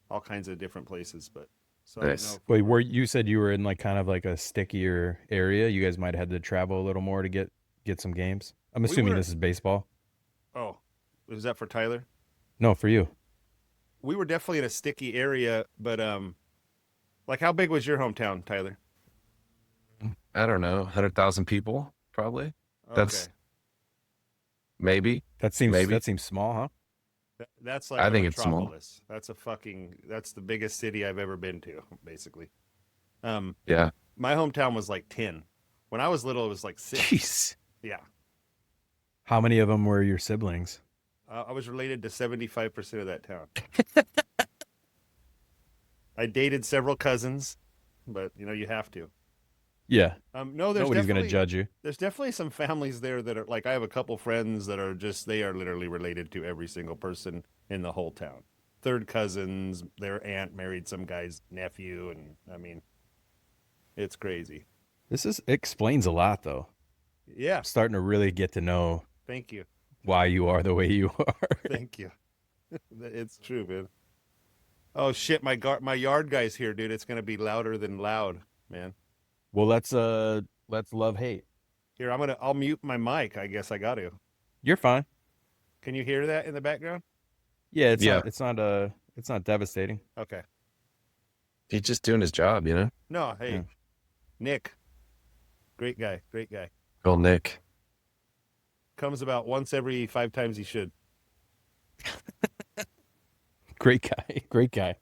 all kinds of different places. But so I don't Nice. know if- Wait, where you said you were in like kind of like a stickier area, you guys might have had to travel a little more to get some games. I'm assuming were- this is baseball. Oh, was that for Tyler? No, for you. We were definitely in a sticky area, but like how big was your hometown, Tyler? I don't know, 100,000 people probably. That's- Okay. Maybe. That seems Maybe. small, huh? That's like I a think it's small. metropolis. That's the biggest city I've ever been to, basically. Yeah. My hometown was like 10. When I was little, it was like 6. Jeez. Yeah. How many of them were your siblings? I was related to 75% of that town. I dated several cousins, but you have to. Yeah. No, there's Nobody's going to definitely- judge you. There's definitely some families there that are like, I have a couple friends that are they are literally related to every single person in the whole town. Third cousins, their aunt married some guy's nephew. And I mean, it's crazy. Explains a lot though. Yeah. I'm starting to really get to know Thank you. why you are the way you are. Thank you. It's true, man. Oh shit. My yard guy's here, dude. It's going to be louder than loud, man. Well, let's love hate. Here, I'll mute my mic. I guess I got to. You're fine. Can you hear that in the background? Yeah, it's Yeah. not devastating. Okay. He's just doing his job, you know? No, hey, Yeah. Nick. Great guy. Great guy. Old Nick. Comes about once every 5 times he should. Great guy. Great guy.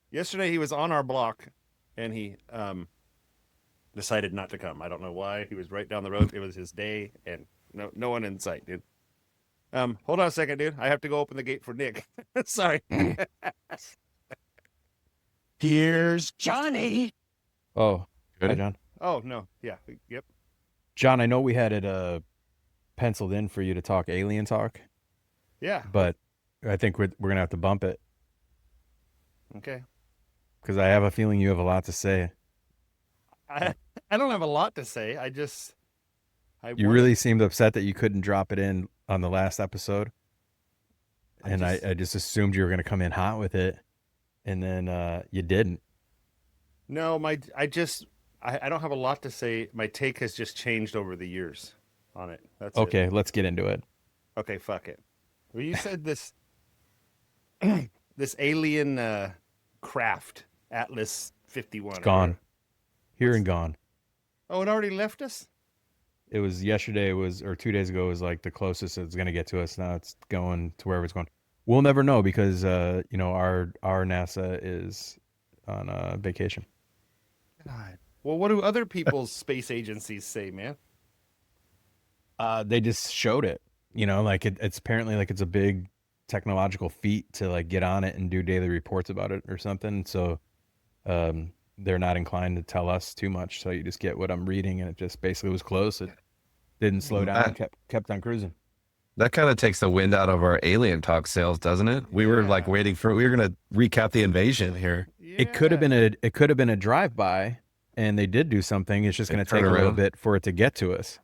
Yesterday he was on our block and he decided not to come. I don't know why. He was right down the road. It was his day and no one in sight, dude. Hold on a second, dude. I have to go open the gate for Nick. Sorry. Here's Johnny. Oh, hi, Ready? John. Oh, no. Yeah. Yep. John, I know we had it penciled in for you to talk alien talk, Yeah. but I think we're gonna have to bump it Okay. because I have a feeling you have a lot to say. I don't have a lot to say. You really seemed upset that you couldn't drop it in on the last episode, and I just assumed you were gonna come in hot with it, and then you didn't. No, I don't have a lot to say. My take has just changed over the years on it. That's it. Okay, let's get into it. Okay, fuck it. Well, you said this this alien craft Atlas 51. It's gone, here and gone. Oh, it already left us? It was yesterday. Or 2 days ago. It was like the closest it's gonna get to us. Now it's going to wherever it's going. We'll never know because our NASA is on vacation. God. Well, what do other people's space agencies say, man? They just showed it. Like it's apparently like it's a big technological feat to like get on it and do daily reports about it or something. So, they're not inclined to tell us too much, so you just get what I'm reading, and it just basically was close. It didn't slow down, kept on cruising. That kind of takes the wind out of our alien talk sales, doesn't it? We were like waiting for, we were going to recap the invasion here. It could have been a drive-by, and they did do something. It's just going to take a little bit for it to get to us,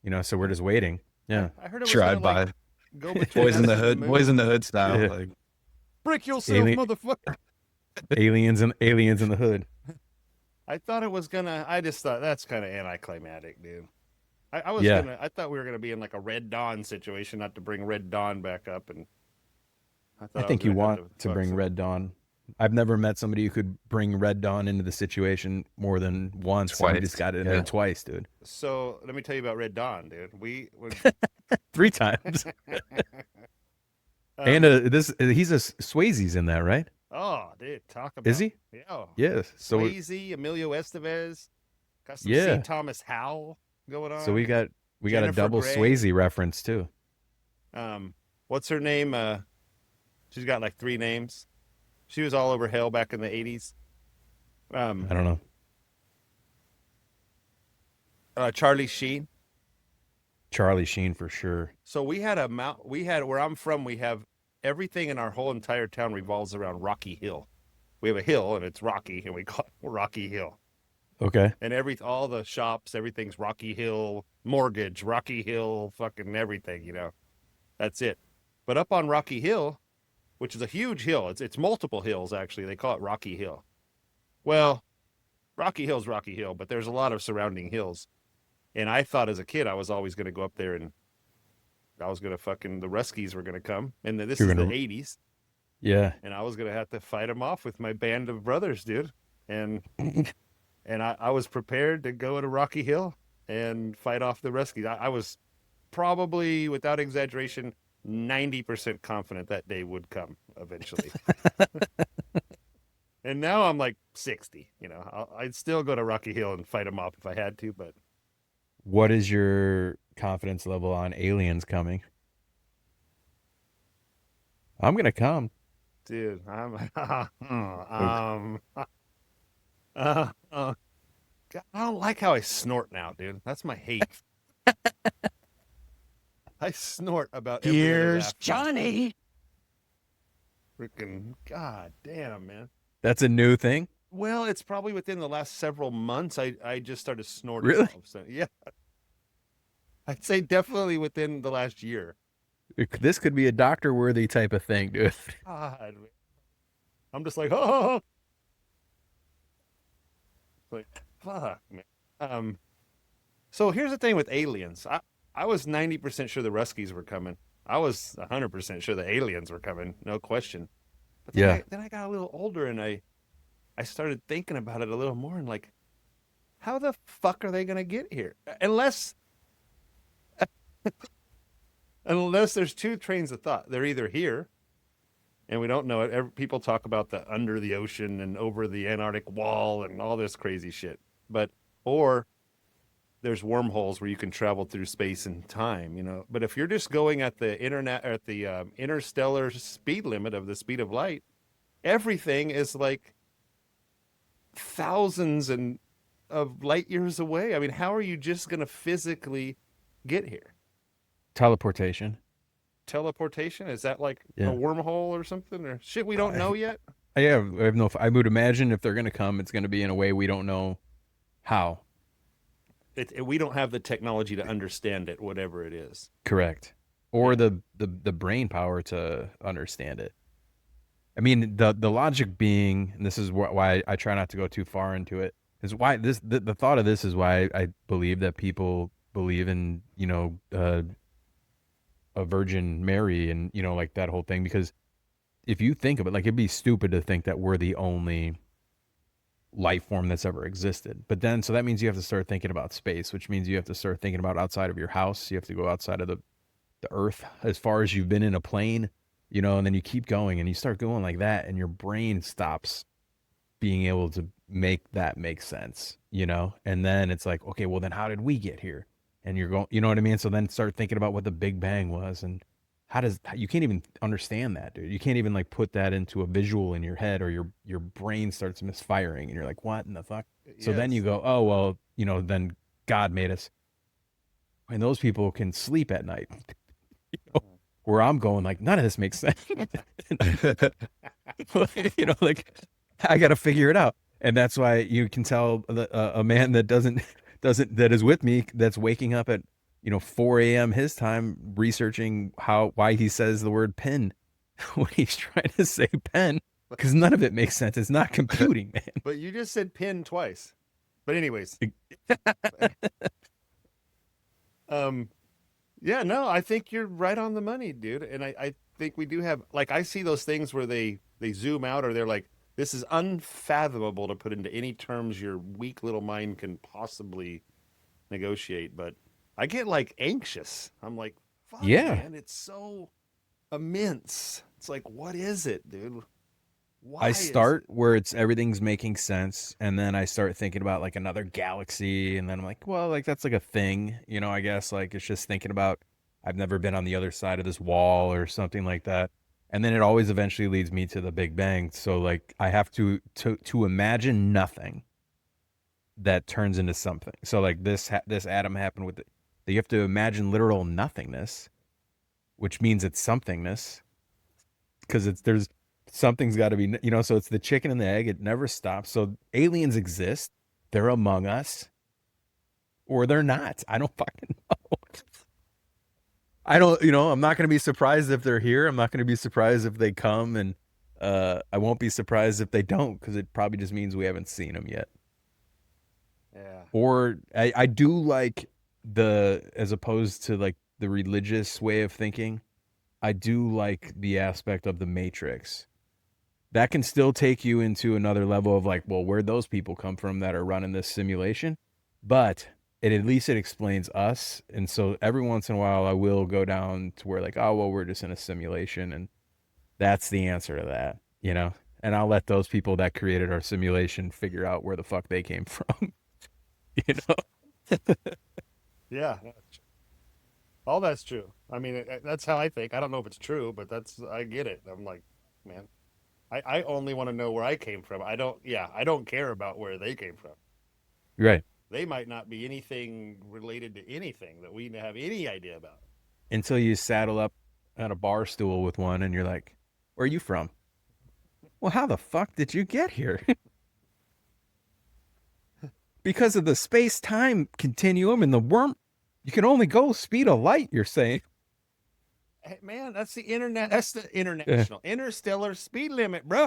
you know. So we're just waiting. Yeah, I heard it was drive by, like, go between boys in us the and hood, moon. boys in the hood style. Yeah. Like, Brick yourself, motherfucker. aliens in the hood. I thought it was gonna. I just thought that's kind of anticlimactic, dude. I was Yeah. gonna. I thought we were gonna be in like a Red Dawn situation, not to bring Red Dawn back up. And I think you want to bring Red Dawn. I've never met somebody who could bring Red Dawn into the situation more than once. And we Twice. just got it in there twice, dude. So let me tell you about Red Dawn, dude. We 3 times. And he's a Swayze's in that, right? Oh, dude, talk about. Is he? Yeah. Yes. So Swayze, Emilio Estevez, got some Yeah. C. Thomas Howell going on. so we got a Jennifer double Grey. Swayze reference too. What's her name? She's got like 3 names. She was all over hell back in the 80s. I don't know. Charlie Sheen. Charlie Sheen for sure. So we had where I'm from, we have everything in our whole entire town revolves around Rocky Hill. We have a hill and it's rocky and we call it Rocky Hill. Okay. And all the shops, everything's Rocky Hill Mortgage, Rocky Hill, fucking everything, you know. That's it. But up on Rocky Hill, which is a huge hill, it's multiple hills actually. They call it Rocky Hill. Well, Rocky Hill's Rocky Hill, but there's a lot of surrounding hills. And I thought as a kid I was always going to go up there and I was going to the Ruskies were going to come. And this is the 80s. Yeah. And I was going to have to fight them off with my band of brothers, dude. And I was prepared to go to Rocky Hill and fight off the Ruskies. I was probably, without exaggeration, 90% confident that day would come eventually. And now I'm like 60, you know. I'd still go to Rocky Hill and fight them off if I had to, but. What is your confidence level on aliens coming? I'm going to come. Dude, I don't like how I snort now, dude. That's my hate. I snort about every other Here's afternoon. Johnny. Freaking god damn, man. That's a new thing? Well, it's probably within the last several months I just started snorting. Really? All of a sudden. Yeah. I'd say definitely within the last year. This could be a doctor-worthy type of thing, dude. God. I'm just like, oh. Like, fuck, man. So here's the thing with aliens. I was 90% sure the Ruskies were coming. I was 100% sure the aliens were coming, no question. But then I got a little older and I started thinking about it a little more and like, how the fuck are they gonna get here? Unless there's 2 trains of thought. They're either here, and we don't know it. People talk about the under the ocean and over the Antarctic wall and all this crazy shit. Or there's wormholes where you can travel through space and time, you know. But if you're just going at the interstellar speed limit of the speed of light, everything is like thousands of light years away. I mean, how are you just gonna physically get here? Teleportation. Teleportation? Is that like Yeah. a wormhole or something, or shit we don't know yet? Yeah, I have no. I would imagine if they're going to come, it's going to be in a way we don't know how. We don't have the technology to understand it, whatever it is. Correct. Or the brain power to understand it. I mean, the logic being, and this is why I try not to go too far into it, is why the thought of this is why I believe that people believe in, you know, a Virgin Mary and, you know, like that whole thing. Because if you think of it, like, it'd be stupid to think that we're the only life form that's ever existed. But then, so that means you have to start thinking about space, which means you have to start thinking about outside of your house. You have to go outside of the earth as far as you've been in a plane, you know, and then you keep going and you start going like that, and your brain stops being able to make that make sense, you know? And then it's like, okay, well then how did we get here? And you're going, you know what I mean? So then start thinking about what the Big Bang was and you can't even understand that, dude. You can't even like put that into a visual in your head, or your brain starts misfiring and you're like, what in the fuck? So then you Yes. go, oh, well, then God made us. And those people can sleep at night. Where I'm going, like, none of this makes sense. Like, I got to figure it out. And that's why you can tell a man that that is with me, that's waking up at 4 a.m. his time, researching why he says the word pin when he's trying to say pen, because none of it makes sense. It's not computing, man. But you just said pin twice. But anyways. Yeah, no, I think you're right on the money, dude. And I think we do have, like, I see those things where they zoom out, or they're like, this is unfathomable to put into any terms your weak little mind can possibly negotiate. But I get like anxious. I'm like, fuck, Yeah. man, it's so immense. It's like, what is it, dude? Why I is start it? where everything's making sense, and then I start thinking about like another galaxy, and then I'm like, well, like that's like a thing, I guess like it's just thinking about I've never been on the other side of this wall or something like that. And then it always eventually leads me to the Big Bang. So like I have to imagine nothing that turns into something. So like this atom happened with it. You have to imagine literal nothingness, which means it's somethingness, because there's something's got to be, so it's the chicken and the egg. It never stops. So aliens exist. They're among us, or they're not. I don't fucking know. I don't, I'm not going to be surprised if they're here. I'm not going to be surprised if they come, and I won't be surprised if they don't, because it probably just means we haven't seen them yet. Yeah. Or I do like as opposed to like the religious way of thinking, I do like the aspect of the Matrix. That can still take you into another level of like, well, where'd those people come from that are running this simulation? But at least it explains us. And so every once in a while I will go down to where like, oh, well, we're just in a simulation, and that's the answer to that, And I'll let those people that created our simulation figure out where the fuck they came from. Yeah. All that's true. I mean, that's how I think. I don't know if it's true, but I get it. I'm like, man, I only want to know where I came from. I don't care about where they came from. Right. They might not be anything related to anything that we have any idea about. Until you saddle up at a bar stool with one and you're like, where are you from? Well, how the fuck did you get here? Because of the space-time continuum and the worm, you can only go speed of light, you're saying. Hey, man, that's the internet. That's the international interstellar speed limit, bro.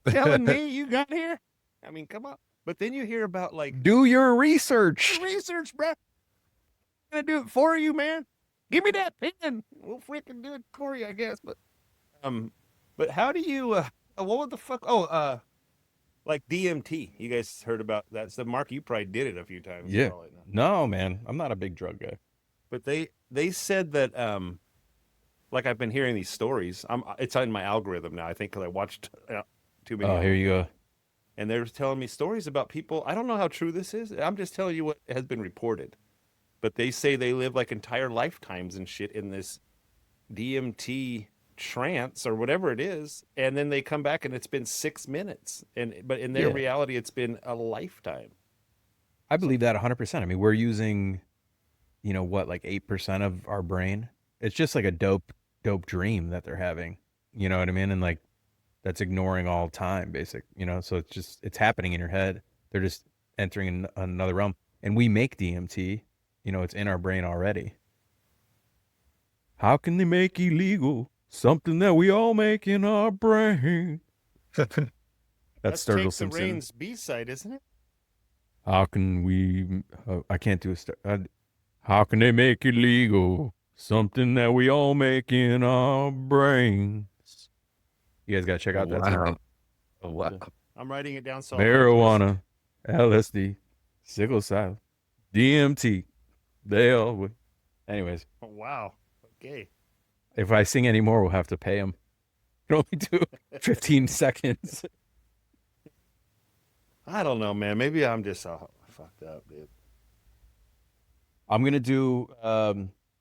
Telling me you got here? I mean, come on. But then you hear about like, do your research. Bro. I'm gonna do it for you, man. Give me that pen. We'll freaking do it for you, I guess. But how do you? What the fuck? Oh, like DMT. You guys heard about that? So Mark, you probably did it a few times. Yeah. Probably not. No, man, I'm not a big drug guy. But they said that like I've been hearing these stories. It's in my algorithm now. I think because I watched too many. Oh, here you go. And they're telling me stories about people. I don't know how true this is. I'm just telling you what has been reported. But they say they live like entire lifetimes and shit in this DMT trance or whatever it is, and then they come back and it's been 6 minutes. But in their reality, it's been a lifetime. I believe that 100%. I mean, we're using, like 8% of our brain. It's just like a dope dream that they're having. You know what I mean? And like, that's ignoring all time, so it's happening in your head. They're just entering another realm, and we make DMT. It's in our brain already. How can they make illegal something that we all make in our brain? That's Sturgill Take the Simpson. Rain's B-side, isn't it? How can we? I can't do a. How can they make illegal something that we all make in our brains? You guys gotta check out that song. Wow. I'm writing it down. So Marijuana, LSD, sickle cell, DMT. They all. Anyways, Oh, wow. Okay. if I sing any more, we'll have to pay them. Can only do 15 seconds. I don't know, man. Maybe I'm just fucked up, dude. I'm gonna do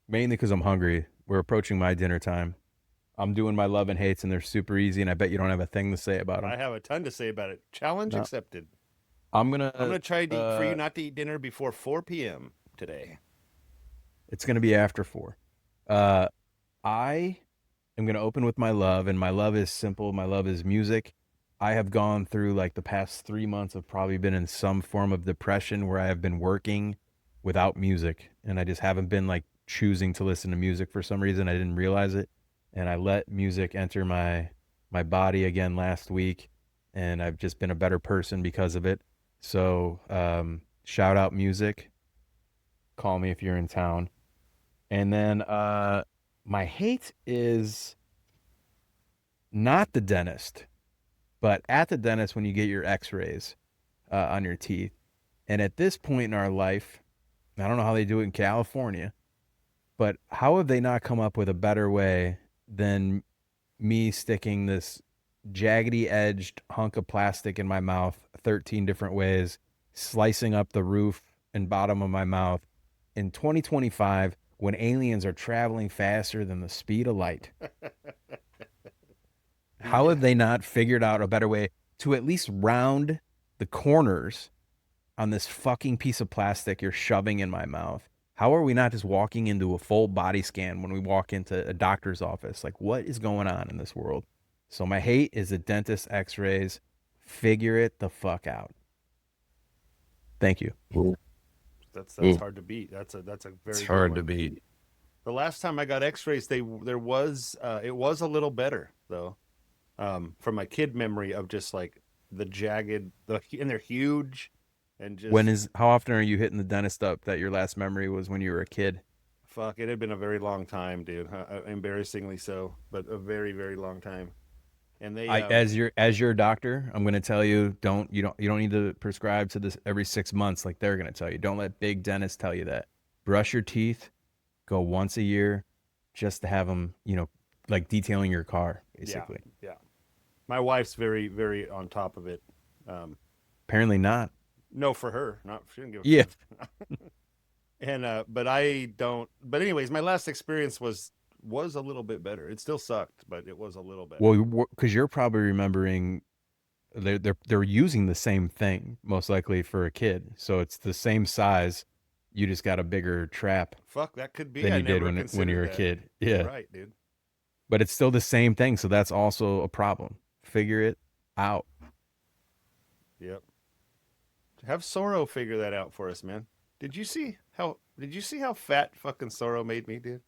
mainly because I'm hungry. we're approaching my dinner time. I'm doing my love and hates, and they're super easy, and I bet you don't have a thing to say about them. I have a ton to say about it. Challenge No. accepted. I'm I'm gonna try for you uh, not to eat dinner before 4 p.m. today. It's gonna be after 4. Uh, I am gonna open with my love, and my love is simple. My love is music. I have gone through like the past 3 months of probably been in some form of depression where I have been working without music, and I just haven't been like choosing to listen to music for some reason. I didn't realize it, and I let music enter my body again last week, and I've just been a better person because of it. So, shout out music. Call me if you're in town. And then my hate is not the dentist, but at the dentist when you get your x-rays on your teeth. And at this point in our life, I don't know how they do it in California, but how have they not come up with a better way than me sticking this jaggedy edged hunk of plastic in my mouth 13 different ways, slicing up the roof and bottom of my mouth in 2025 when aliens are traveling faster than the speed of light? How have they not figured out a better way to at least round the corners on this fucking piece of plastic you're shoving in my mouth? How are we not just walking into a full body scan when we walk into a doctor's office? Like, what is going on in this world? So my hate is the dentist x-rays. Figure it the fuck out. Thank you. That's Ooh. hard to beat. That's a very It's good hard one. to beat. The last time I got X-rays, it was a little better though. From my kid memory of just like the jagged, and they're huge, and just How often are you hitting the dentist up that your last memory was when you were a kid? fuck. It had been a very long time, dude. Embarrassingly so, but a very very long time. And they As your doctor, I'm going to tell you, you don't need to prescribe to this every 6 months like they're going to tell you. Don't let big dentists tell you that. Brush your teeth, go once a year, just to have them, like detailing your car, basically. Yeah. My wife's very very on top of it. Apparently not. No, for her, not she didn't give a Yeah. fuck. And but I don't. But anyways, my last experience was a little bit better. It still sucked, but it was a little better. Well, because you're probably remembering they're using the same thing most likely for a kid, so it's the same size. You just got a bigger trap Fuck, that could be. than I you did never when considered you were a that. kid. You're Yeah, right, dude. but it's still the same thing, so that's also a problem. Figure it out. Yep. Have Sorrow figure that out for us, man. Did you see how fat fucking Sorrow made me, dude?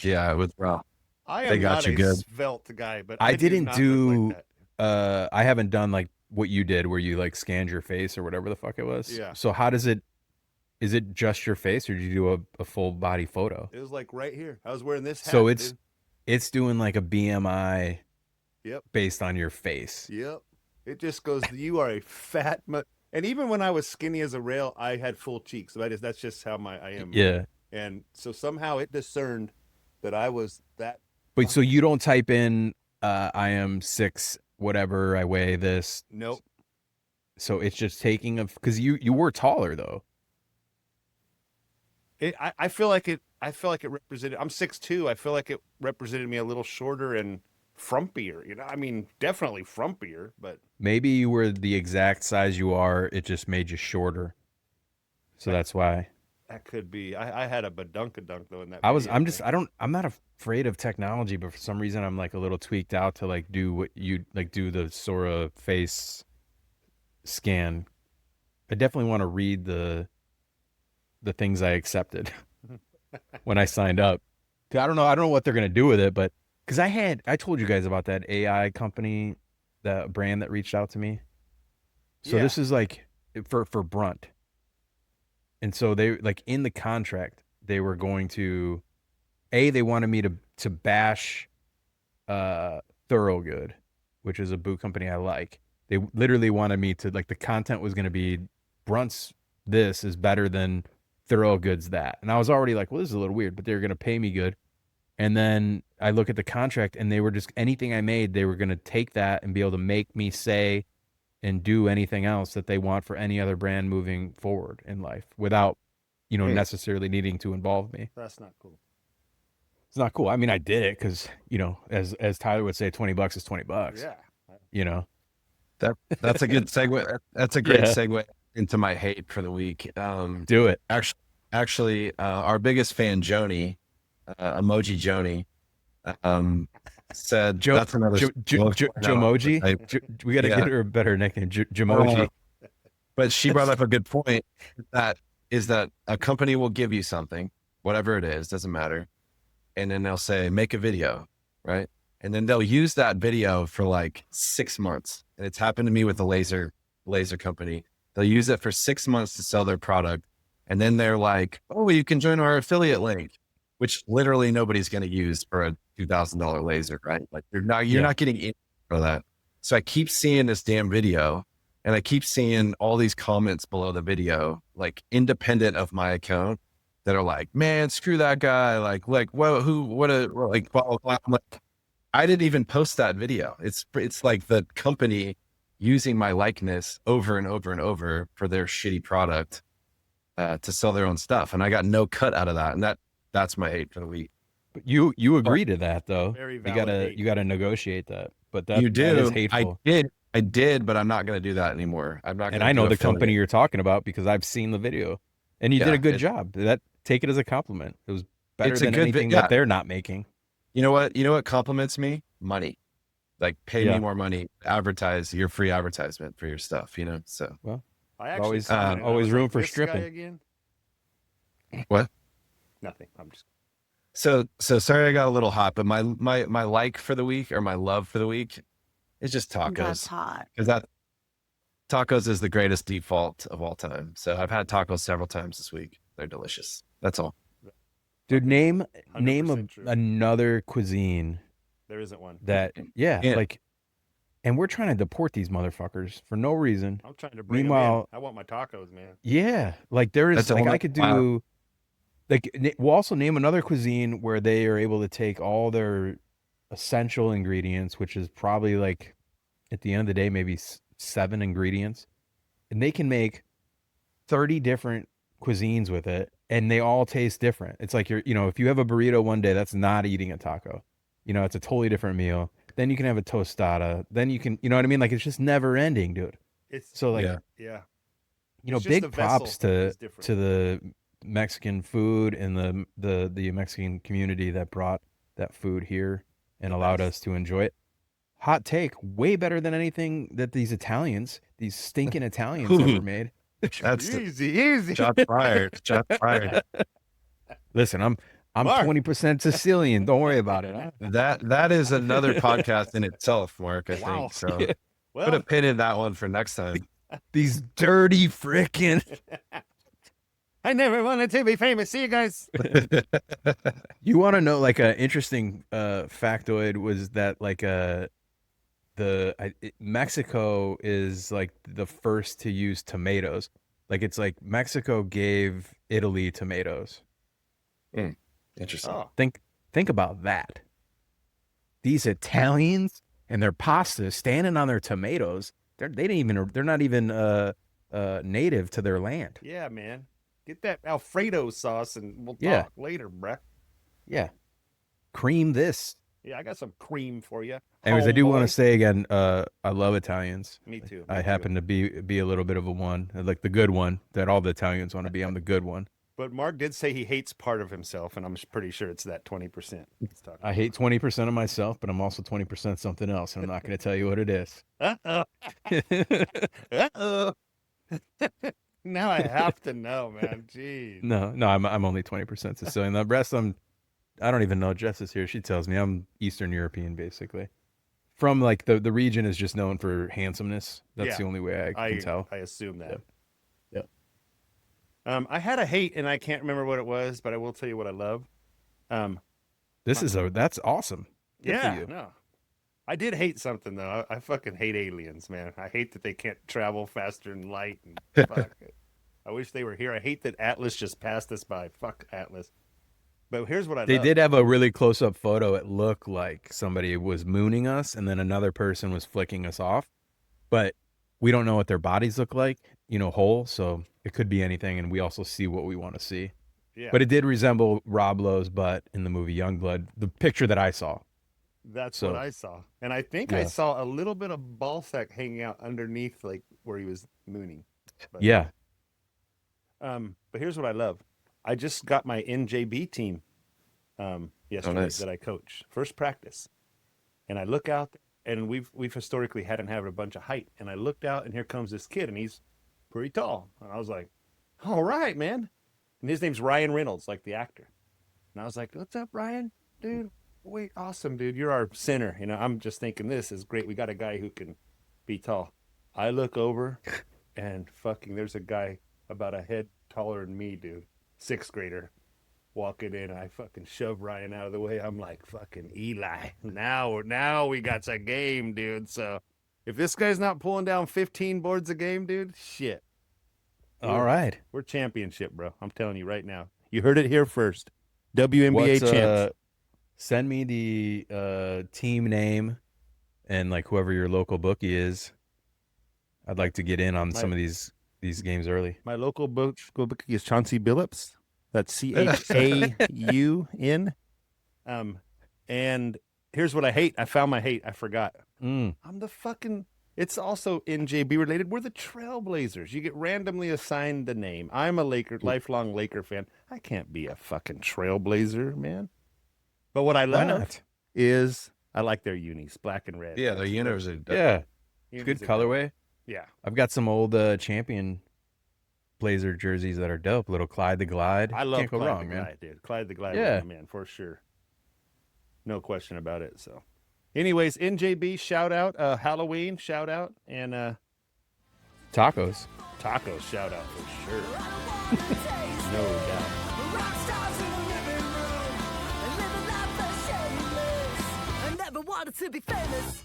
Yeah, it was rough. I They am got not you a good. svelte guy, but I do didn't not look like that. I haven't done like what you did where you like scanned your face or whatever the fuck it was. Yeah. So is it just your face, or did you do a full body photo? It was like right here. I was wearing this hat. So dude. it's doing like a BMI Yep. based on your face. Yep. It just goes, you are a fat and even when I was skinny as a rail, I had full cheeks. That's just how I am. Yeah. And so somehow it discerned that I was that. But so you don't type in I am 6 whatever, I weigh this. Nope. So it's just taking because you were taller though. I feel like it represented. I'm 6'2". I feel like it represented me a little shorter and frumpier. I mean, definitely frumpier, but Maybe you were the exact size you are. It just made you shorter. So that's why. that could be. I had a badunkadunk though in that. I'm not afraid of technology, but for some reason I'm like a little tweaked out to like do what you like do the Sora face scan. I definitely want to read the things I accepted when I signed up. I don't know what they're gonna do with it, but because I told you guys about that AI company, the brand that reached out to me. So Yeah. this is like for Brunt. And so they like in the contract, they were going to they wanted me to bash Thorogood, which is a boot company I like. They literally wanted me to like the content was gonna be Brunt's this is better than Thorogood's that. And I was already like, well, this is a little weird, but they were gonna pay me good. And then I look at the contract and they were just anything I made, they were going to take that and be able to make me say and do anything else that they want for any other brand moving forward in life without, necessarily needing to involve me. That's not cool. It's not cool. I mean, I did it because, you know, as Tyler would say, $20 is $20. Yeah. You know. That's a good segue. That's a great segue into my hate for the week. Do it. Actually, our biggest fan, Joni, emoji Joni, said that's another Jomoji. We got to get her a better nickname, Jomoji. But she brought up a good point. That a company will give you something, whatever it is, doesn't matter, and then they'll say make a video, right? And then they'll use that video for like 6 months. And it's happened to me with the laser company. They'll use it for 6 months to sell their product. And then they're like, oh, you can join our affiliate link, which literally nobody's going to use for a $2,000 laser, right? Like you're not getting in for that. So I keep seeing this damn video and I keep seeing all these comments below the video, like independent of my account, that are like, man, screw that guy. Like, blah, blah, blah. I'm like, I didn't even post that video. It's like the company using my likeness over and over and over for their shitty product to sell their own stuff. And I got no cut out of that. And that's my hate for the week. But you agree to that though. Very valid You gotta negotiate that. But that you do. That is hateful. I did, but I'm not going to do that anymore. I'm not. And I know the company you're talking about because I've seen the video, and you did a good job. Take it as a compliment. It was better than anything that they're not making. You know what? You know what compliments me? Money. Like pay me more money. Advertise your free advertisement for your stuff. You know. So well, I actually always room for this guy stripping. again? What? Nothing. I'm just. So sorry I got a little hot, but my like for the week or my love for the week is just tacos. That's hot. Because tacos is the greatest default of all time. So I've had tacos several times this week. They're delicious. That's all. Dude, name 100% true. another cuisine There isn't one. that like, and we're trying to deport these motherfuckers for no reason. I'm trying to bring them in. I want my tacos, man. Yeah, like there is That's like I could do. Like we'll also name another cuisine where they are able to take all their essential ingredients, which is probably like at the end of the day maybe 7 ingredients, and they can make 30 different cuisines with it, and they all taste different. It's like if you have a burrito one day, that's not eating a taco. It's a totally different meal. Then you can have a tostada. Then you can, you know what I mean? Like it's just never ending, dude. It's So like, yeah. big props to the Mexican food and the Mexican community that brought that food here and allowed us to enjoy it. Hot take, way better than anything that these stinking Italians ever made. That's easy. Shots fired. Shots fired. Listen, I'm 20% Sicilian. Don't worry about it. That is another podcast in itself, Mark. I think so. Yeah. Well, Put a pin in that one for next time. These dirty frickin'. I never wanted to be famous. See you guys. You want to know like an interesting factoid was that like Mexico is like the first to use tomatoes. Like it's like Mexico gave Italy tomatoes. Interesting. Oh, Think about that. These Italians and their pasta standing on their tomatoes. They're not even native to their land. yeah, man. Get that Alfredo sauce and we'll Yeah. talk later, bruh. Yeah. Cream this. Yeah, I got some cream for you. Anyways, I do want to say again, I love Italians. Me too. I happen to be a little bit of a one, like the good one that all the Italians want to be. I'm the good one. But Mark did say he hates part of himself, and I'm pretty sure it's that 20%. I hate 20% of myself, but I'm also 20% something else, and I'm not going to tell you what it is. Uh-oh. Uh-oh. Now I have to know, man. Jeez. No, I'm only 20% Sicilian. The rest, I don't even know. Jess is here. She tells me I'm Eastern European, basically. From like the region is just known for handsomeness. That's the only way I can tell. I assume that. Yeah. I had a hate, and I can't remember what it was, but I will tell you what I love. That's awesome. Good for you. No. I did hate something though. I fucking hate aliens, man. I hate that they can't travel faster than light. And fuck it. I wish they were here. I hate that Atlas just passed us by. Fuck Atlas. But here's what They love. did have a really close-up photo. It looked like somebody was mooning us, and then another person was flicking us off. But we don't know what their bodies look like, whole. So it could be anything, and we also see what we want to see. Yeah. But it did resemble Rob Lowe's butt in the movie Youngblood, the picture that I saw. That's So- what I saw. And I think I Yeah. saw a little bit of ball sack hanging out underneath, like where he was mooning. But, Yeah. But here's what I love. I just got my NJB team yesterday nice. that I coach. First practice. And I look out, and we've historically hadn't had a bunch of height. And I looked out, and here comes this kid, and he's pretty tall. And I was like, all right, man. And his name's Ryan Reynolds, like the actor. And I was like, what's up, Ryan? Dude, wait, awesome, dude. You're our center. You know, I'm just thinking this is great. We got a guy who can be tall. I look over, and fucking there's a guy about a head taller than me, dude. 6th grader. Walking in, I fucking shove Ryan out of the way. I'm like, fucking Eli. Now we got a game, dude. So if this guy's not pulling down 15 boards a game, dude, shit. All right. We're championship, bro. I'm telling you right now. You heard it here first. WNBA champs. Send me the team name and like whoever your local bookie is. I'd like to get in on some of these games early. My local bookie is Chauncey Billups. That's CHAUN. And here's what I hate. I found my hate. I forgot. I'm the fucking. It's also NJB related. We're the Trailblazers. You get randomly assigned the name. I'm a lifelong Laker fan. I can't be a fucking Trailblazer, man. But what I Why love not? is I like their unis, black and red. Yeah, the universe are Yeah. Unis Good are colorway. Yeah. I've got some old champion Blazer jerseys that are dope. Little Clyde the Glide. I love Can't go Clyde wrong, the man. Glide, dude. Clyde the Glide, Yeah. man, for sure. No question about it. So, anyways, NJB shout out, Halloween shout out, and Tacos. tacos shout out for sure. No doubt. Rock stars in the living room and living life that's shameless. I never wanted to be famous.